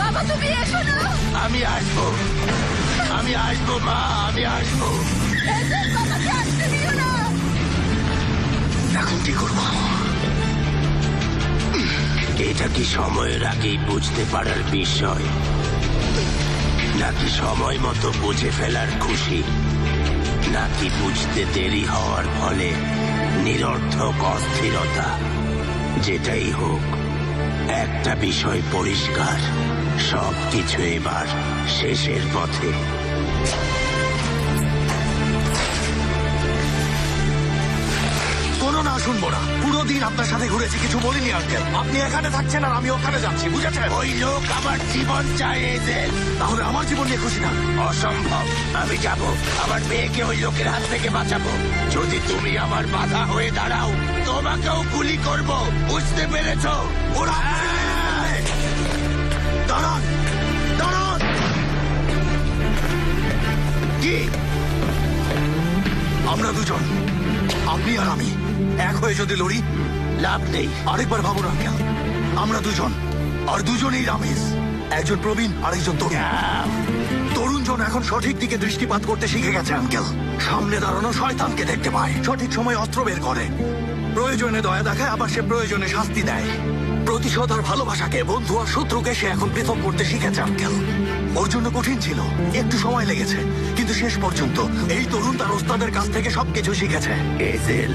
বাবা তুমি এসো না। আমি আসবো, আমি আসবো মা, আমি আসবো। এজেল, বাবাকে আসতে দিও না। এখন কি করব? এটা কি সময়ের আগেই বুঝতে পারার বিষয়, নাকি সময় মতো বুঝে ফেলার খুশি, নাকি বুঝতে দেরি হওয়ার ফলে নিরর্থক অস্থিরতা? যেটাই হোক, একটা বিষয় পরিষ্কার, সবকিছু এবার শেষের পথে। কোনো না, শুনবো না। পুরো দিন আপনার সাথে ঘুরেছি, কিছু বলিনি আঙ্কেল। আপনি এখানে থাকছেন আর আমি ওখানে যাচ্ছি, বুঝেছেন? ওই লোক আমার জীবন চায় এজেল। তাহলে আমার জীবন নিয়ে খুশি না? অসম্ভব। আমি যাব, আমার মেয়েকে ওই লোকের হাত থেকে বাঁচাবো। যদি তুমি আমার বাধা হয়ে দাঁড়াও, তোমাকেও গুলি করব, বুঝতে পেরেছ? ওরা দাঁড়ান, দাঁড়ান। কি? আমরা দুজন, আপনি আর আমি এক হয়ে যদি লড়ি, লাভ নেই। আরেকবার ভাবুন আঙ্কেল, আমরা দুজন, আর দুজনেই রামিজ। একজন প্রবীণ আর একজন তরুণ। তরুণজন এখন সঠিক দিকে দৃষ্টিপাত করতে শিখে গেছে আঙ্কেল। সামনে দাঁড়ানো শয়তানকে দেখতে পায়, সঠিক সময় অস্ত্র বের করে, প্রয়োজনে দয়া দেখায়, আবার সে প্রয়োজনে শাস্তি দেয়। প্রতিশোধ আর ভালোবাসাকে, বন্ধু আর শত্রুকে সে এখন পৃথক করতে শিখেছে আঙ্কেল। ওর জন্য কঠিন ছিল, একটু সময় লেগেছে, কিন্তু শেষ পর্যন্ত এই তরুণ তার ওস্তাদের কাছ থেকে সবকিছু শিখেছে। এজেল,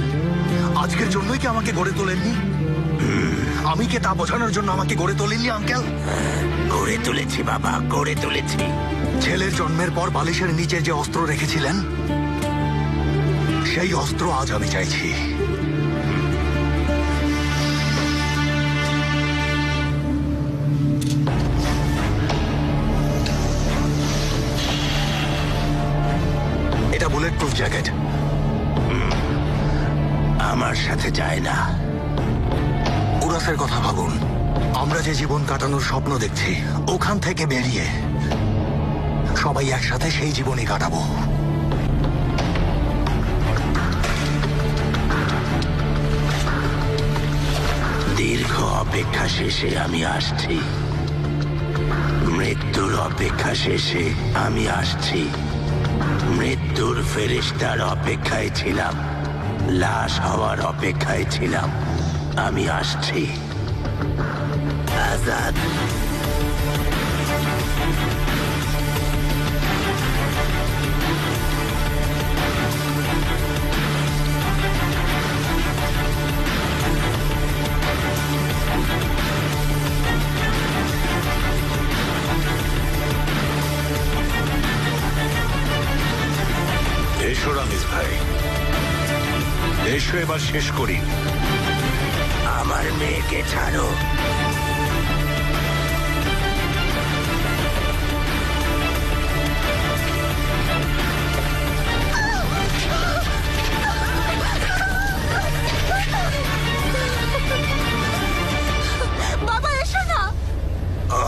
আজকের জন্যই কি আমাকে গড়ে তোলেননি? আমি কে তা বোঝানোর জন্য আমাকে গড়ে তোলেননি আঙ্কেল? গড়ে তুলেছি বাবা, গড়ে তুলেছি। ছেলের জন্মের পর বালিশের নিচে যে অস্ত্র রেখেছিলেন, সেই অস্ত্র আজ আমি চাইছি। এটা বুলেট প্রুফ জ্যাকেট। আমার সাথে যায় না। উরাসের কথা ভাবুন। আমরা যে জীবন কাটানোর স্বপ্ন দেখছি, ওখান থেকে বেরিয়ে সবাই একসাথে সেই জীবনই কাটাবো। দীর্ঘ অপেক্ষা শেষে আমি আসছি, মৃত্যুর অপেক্ষা শেষে আমি আসছি। মৃত্যুর ফেরেশতার অপেক্ষায় ছিলাম, লাশ হওয়ার অপেক্ষায় ছিলাম, আমি আসছি। আজাদ, এসো রামিজ ভাই, এসো এবার শেষ করি। আমার মেয়েকে ছাড়ো। বাবা এসো না।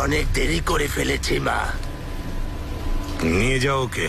অনেক দেরি করে ফেলেছি মা। নিয়ে যাও ওকে।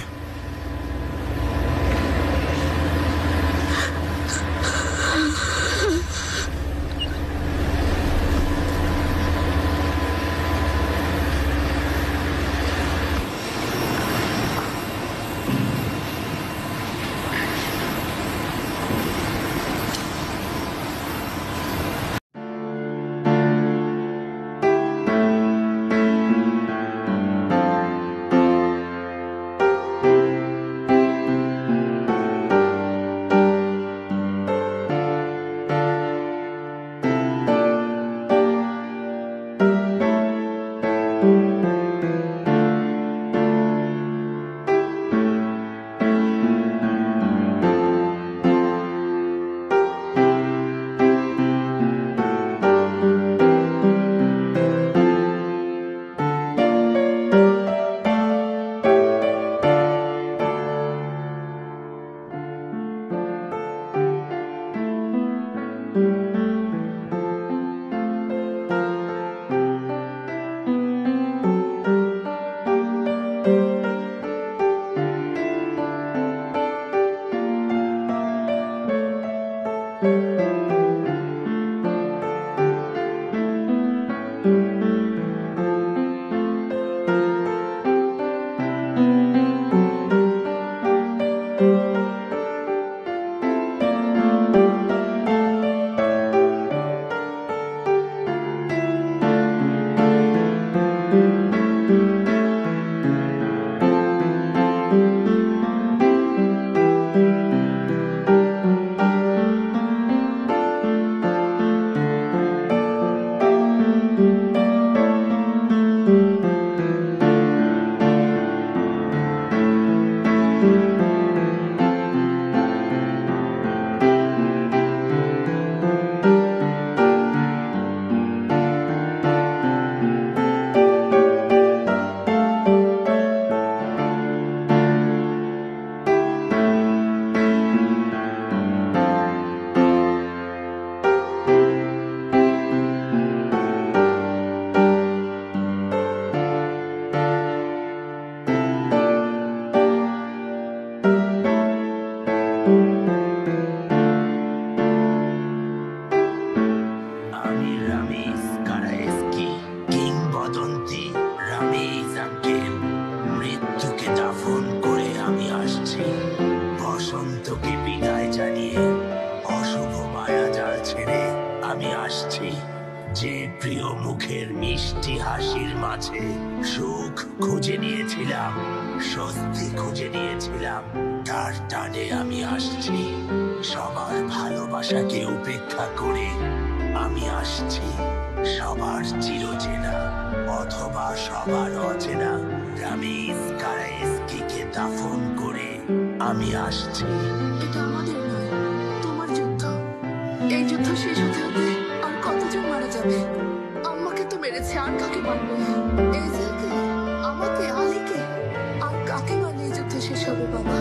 আমি আসছি। যে প্রিয় মুখের মিষ্টি হাসির মাঝে সুখ খুঁজে নিয়েছিলাম, স্বস্তি খুঁজে নিয়েছিলাম, তার টানে আমি আসছি। সবার ভালোবাসাকে উপেক্ষা করে আমি আসছি সবার চিরচেনা অথবা সবার অচেনা রামিজ কারায়েস্কিকে দাফন করে আমি আসছি। এটা আমাদের নয়, তোমার যুদ্ধ। এই যুদ্ধ শেষ হতে হতে আর কতজন মারা যাবে? আম্মাকে তো মেরেছে, আর কাকে মারবে? এজেলকে, আমাকে, আলীকে, আর কাকে মারলে এই যুদ্ধ শেষ হবে বাবা?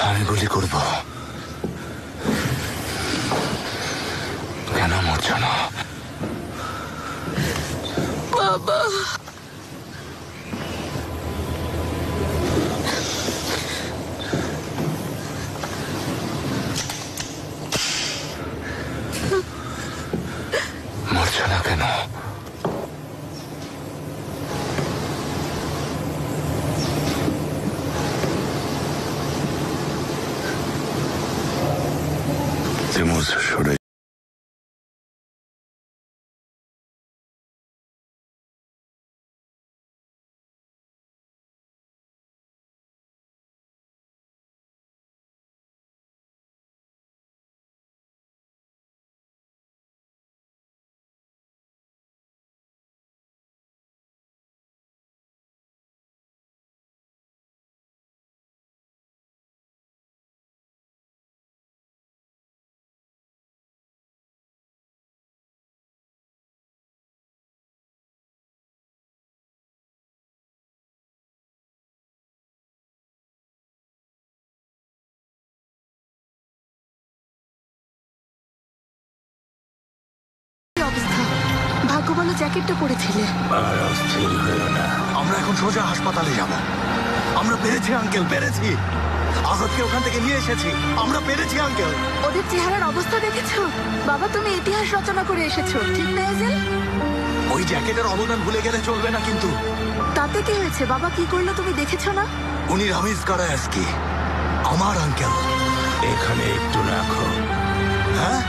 আমি গুলি করব। কেন মরছো না? বাবা, মরছো না কেন? তেমুজ সরে ভাগ্য ভালো জ্যাকেটটা পরেছিলে। আর অস্থির হয়েও না। আমরা এখন সোজা হাসপাতালে যাব। আমরা পেরেছি আঙ্কেল, পেরেছি। আজাদকে ওখান থেকে নিয়ে এসেছি। আমরা পেরেছি আঙ্কেল। ওদের চেহারার অবস্থা দেখেছো? বাবা, তুমি ইতিহাস রচনা করে এসেছো, ঠিক না এজেল? ওই জ্যাকেটের অবদান ভুলে গেলে চলবে না কিন্তু। তাতে কি হয়েছে? বাবা কি করলো তুমি দেখেছো না? উনি রামিজ কারায়েস্কি, আমার আঙ্কেল। এখানে একটু রাখো। হ্যাঁ,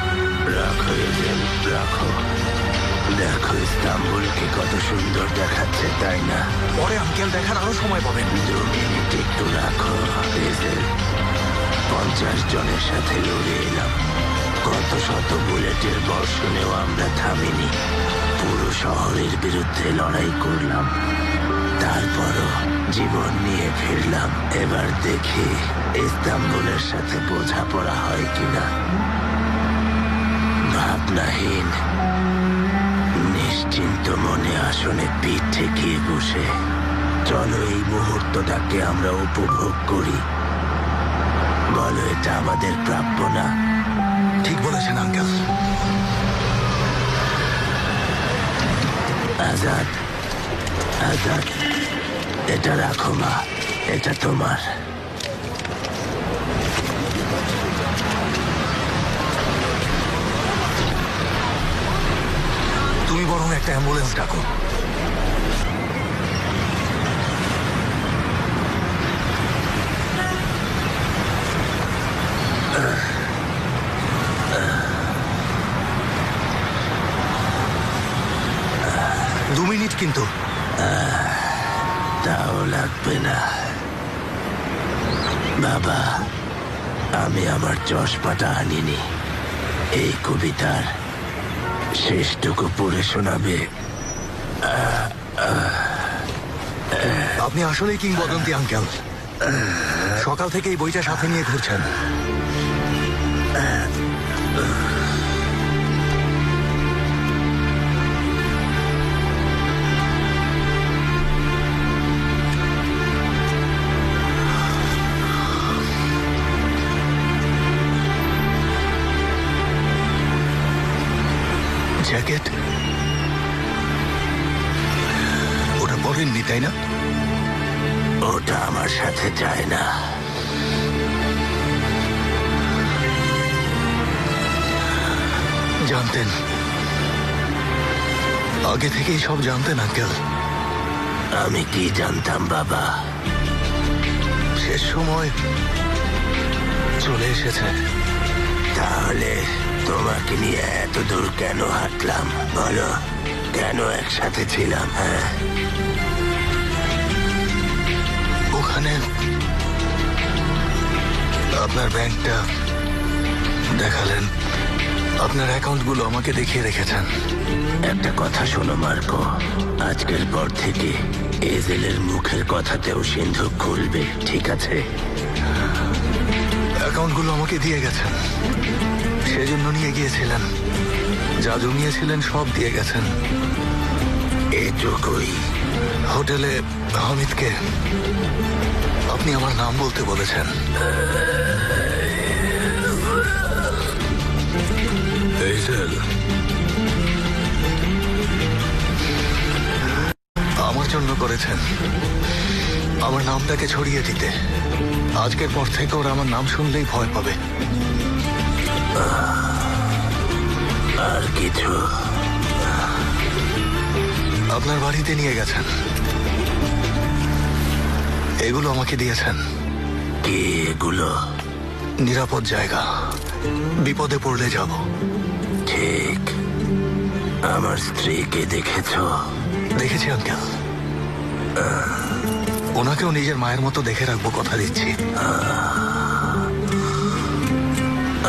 রাখো এজেল, রাখো। দেখো ইস্তাম্বুলকে কত সুন্দর দেখাচ্ছে, তাই না? পরে আঙ্কেল দেখার আরো সময় পাবেন। 2 মিনিট একটু রাখো এজেল। 50 জনের সাথে লড়ে এলাম। কত শত বুলেটের বর্ষণেও আমরা থামিনি। পুরো শহরের বিরুদ্ধে লড়াই করলাম। তারপরও জীবন নিয়ে ফিরলাম। এবার দেখি ইস্তাম্বুলের সাথে বোঝাপড়া হয় কিনা। ভাবনাহীন নিশ্চিন্ত মনে আসনে পিঠ ঠেকিয়ে বসে চলো এই মুহূর্তটাকে আমরা উপভোগ করি। বলো, এটা আমাদের প্রাপ্য না? ঠিক বলেছেন আঙ্কেল। আজাদ, আজাদ, এটা রাখো মা, এটা তোমার। তুমি বরং একটা অ্যাম্বুলেন্স ডাকো। 2 মিনিট কিন্তু। তাও লাগবে না বাবা, আমি আমার চশমাটা আনিনি। এই কবিতার শেষটুকু পড়ে শোনাবে? আপনি আসলেই কিংবদন্তি আঙ্কেল। সকাল থেকে এই বইটা সাথে নিয়ে ঘুরছেন। জ্যাকেট ওটা পরেননি তাই না? ওটা আমার সাথে যায় না। জানতেন, আগে থেকেই সব জানতেন আঙ্কেল? আমি কি জানতাম বাবা? শেষ সময় চলে এসেছে। তাহলে তোমাকে নিয়ে এত দূর কেন হাঁটলাম বলো? কেন একসাথে ছিলাম? হ্যাঁ, ওখানে আপনার ব্যাংকটা দেখালেন, আপনার অ্যাকাউন্টগুলো আমাকে দেখিয়ে রেখেছেন। একটা কথা শোনো মার্কো, আজকের পর থেকে এজেলের মুখের কথাতেও সিন্ধু খুলবে, ঠিক আছে? অ্যাকাউন্টগুলো আমাকে দিয়ে গেছেন, সেজন্য নিয়ে গিয়েছিলেন। যা জমিয়েছিলেন সব দিয়ে গেছেন। এটুকুই? হোটেলে হামিদকে আপনি আমার নাম বলতে বলেছেন। এইজেল, আমার জন্য করেছেন, আমার নামটাকে ছড়িয়ে দিতে। আজকের পর থেকে ওরা আমার নাম শুনলেই ভয় পাবে। আর কিছু? আপনার বাড়িতে নিয়ে গেছেন, এগুলো আমাকে দিয়েছেন। কি এগুলো? নিরাপদ জায়গা, বিপদে পড়লে যাব। ঠিক। আমার স্ত্রীকে দেখেছ? দেখেছি আঙ্কেল, ওনাকেও নিজের মায়ের মতো দেখে রাখবো, কথা দিচ্ছি।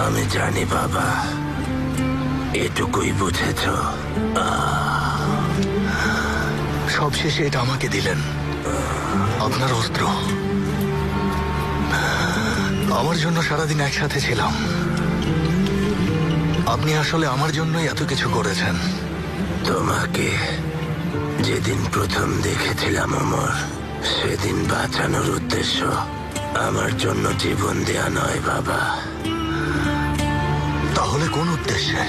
আমি জানি বাবা, এটুকুই বুঝেছ। সবশেষে এটা আমাকে দিলেন, আপনার অস্ত্র। আমার জন্য সারাদিন একসাথে ছিলাম। আপনি আসলে আমার জন্যই এত কিছু করেছেন। তোমাকে যেদিন প্রথম দেখেছিলাম অমর, সেদিন বাঁচানোর উদ্দেশ্য আমার জন্য জীবন দেয়া নয় বাবা। তাহলে কোন উদ্দেশ্যে?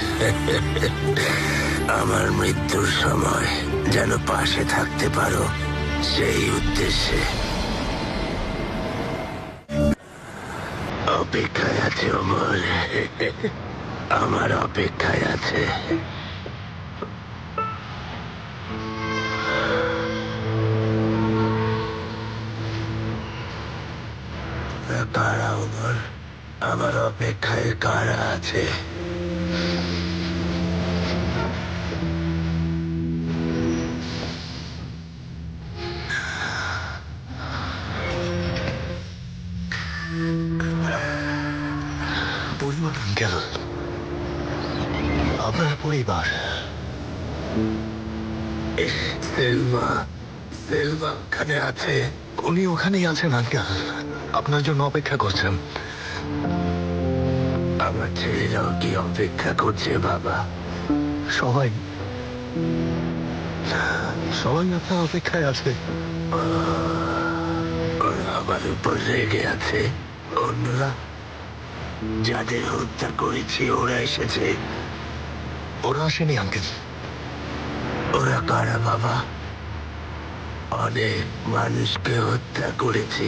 আমার মৃত্যুর সময় যেন পাশে থাকতে পারো, সেই উদ্দেশ্যে। অপেক্ষায় আছে অমর, আমার অপেক্ষায় আছে। কারা অমর? আমার অপেক্ষায় কারা আছে? পরিবার আঙ্কেল, আপনার পরিবার। সেলভা, সেলভা ওখানে আছে। উনি ওখানেই আছেন আঙ্কেল, আপনার জন্য অপেক্ষা করছেন। আমার ছেলেরাও কি অপেক্ষা করছে বাবা? সবাই সবাই আপনার অপেক্ষায় আছে। ওরা আমার উপর রেগে আছে। অন্যরা যাদের হত্যা করেছি ওরা এসেছে। ওরা আসেনি আঙ্কেল। ওরা কারা বাবা? অনেক মানুষকে হত্যা করেছি,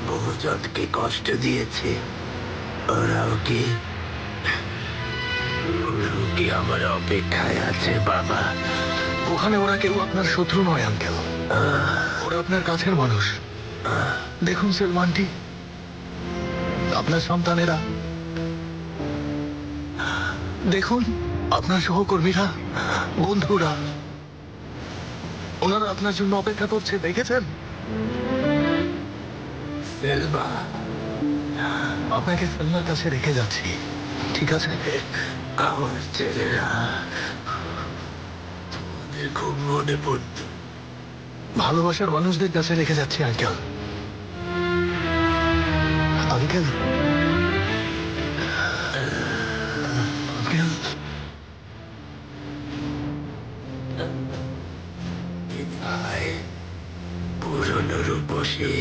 বহুজনকে কষ্ট দিয়েছি। ওরাও কি আমার অপেক্ষায় আছে বাবা? ওখানে ওরা কেউ আপনার শত্রু নয় আঙ্কেল, ওরা আপনার কাছের মানুষ। দেখুন সেলমানটি, আপনার সন্তানেরা, দেখুন আপনার সহকর্মীরা, বন্ধুরা, ওনারা আপনার জন্য অপেক্ষা করছে, দেখেছেন? এলবা, আপনাকে ফেলনার কাছে রেখে যাচ্ছি, ঠিক আছে? আমার ছেলেরা তোমাদের খুব মনে পড়ত। ভালোবাসার মানুষদের কাছে রেখে যাচ্ছি আঙ্কেল। আঙ্কেল, আঙ্কেল, ভাই, পুরনো রূপসী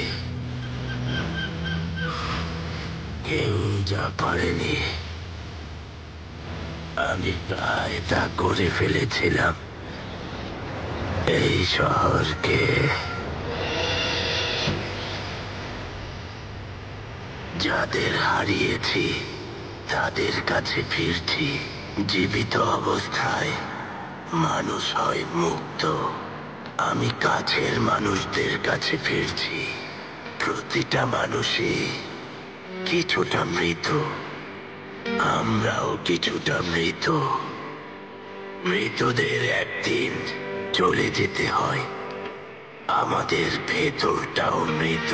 কেউ যা পারেনি আমি প্রায় তা করে ফেলেছিলাম। এই শহরকে যাদের হারিয়েছি তাদের কাছে ফিরছি। জীবিত অবস্থায় মানুষ হয় মুক্ত। আমি কাছের মানুষদের কাছে ফিরছি। প্রতিটা মানুষই কিছুটা মৃত, আমরাও কিছুটা মৃত। মৃতদের একদিন চলে যেতে হয়। আমাদের ভেতরটাও মৃত,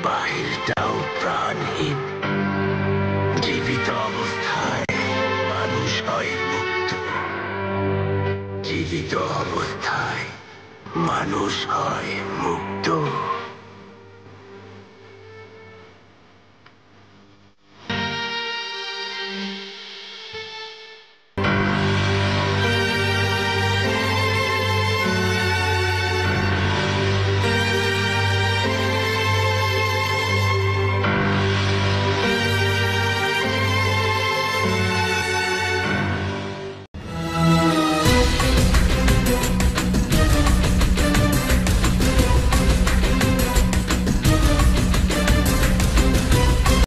বাহিরটাও প্রাণহীন। জীবিত অবস্থায় মানুষ হয় মুক্ত, জীবিত অবস্থায় মানুষ হয় মুক্ত।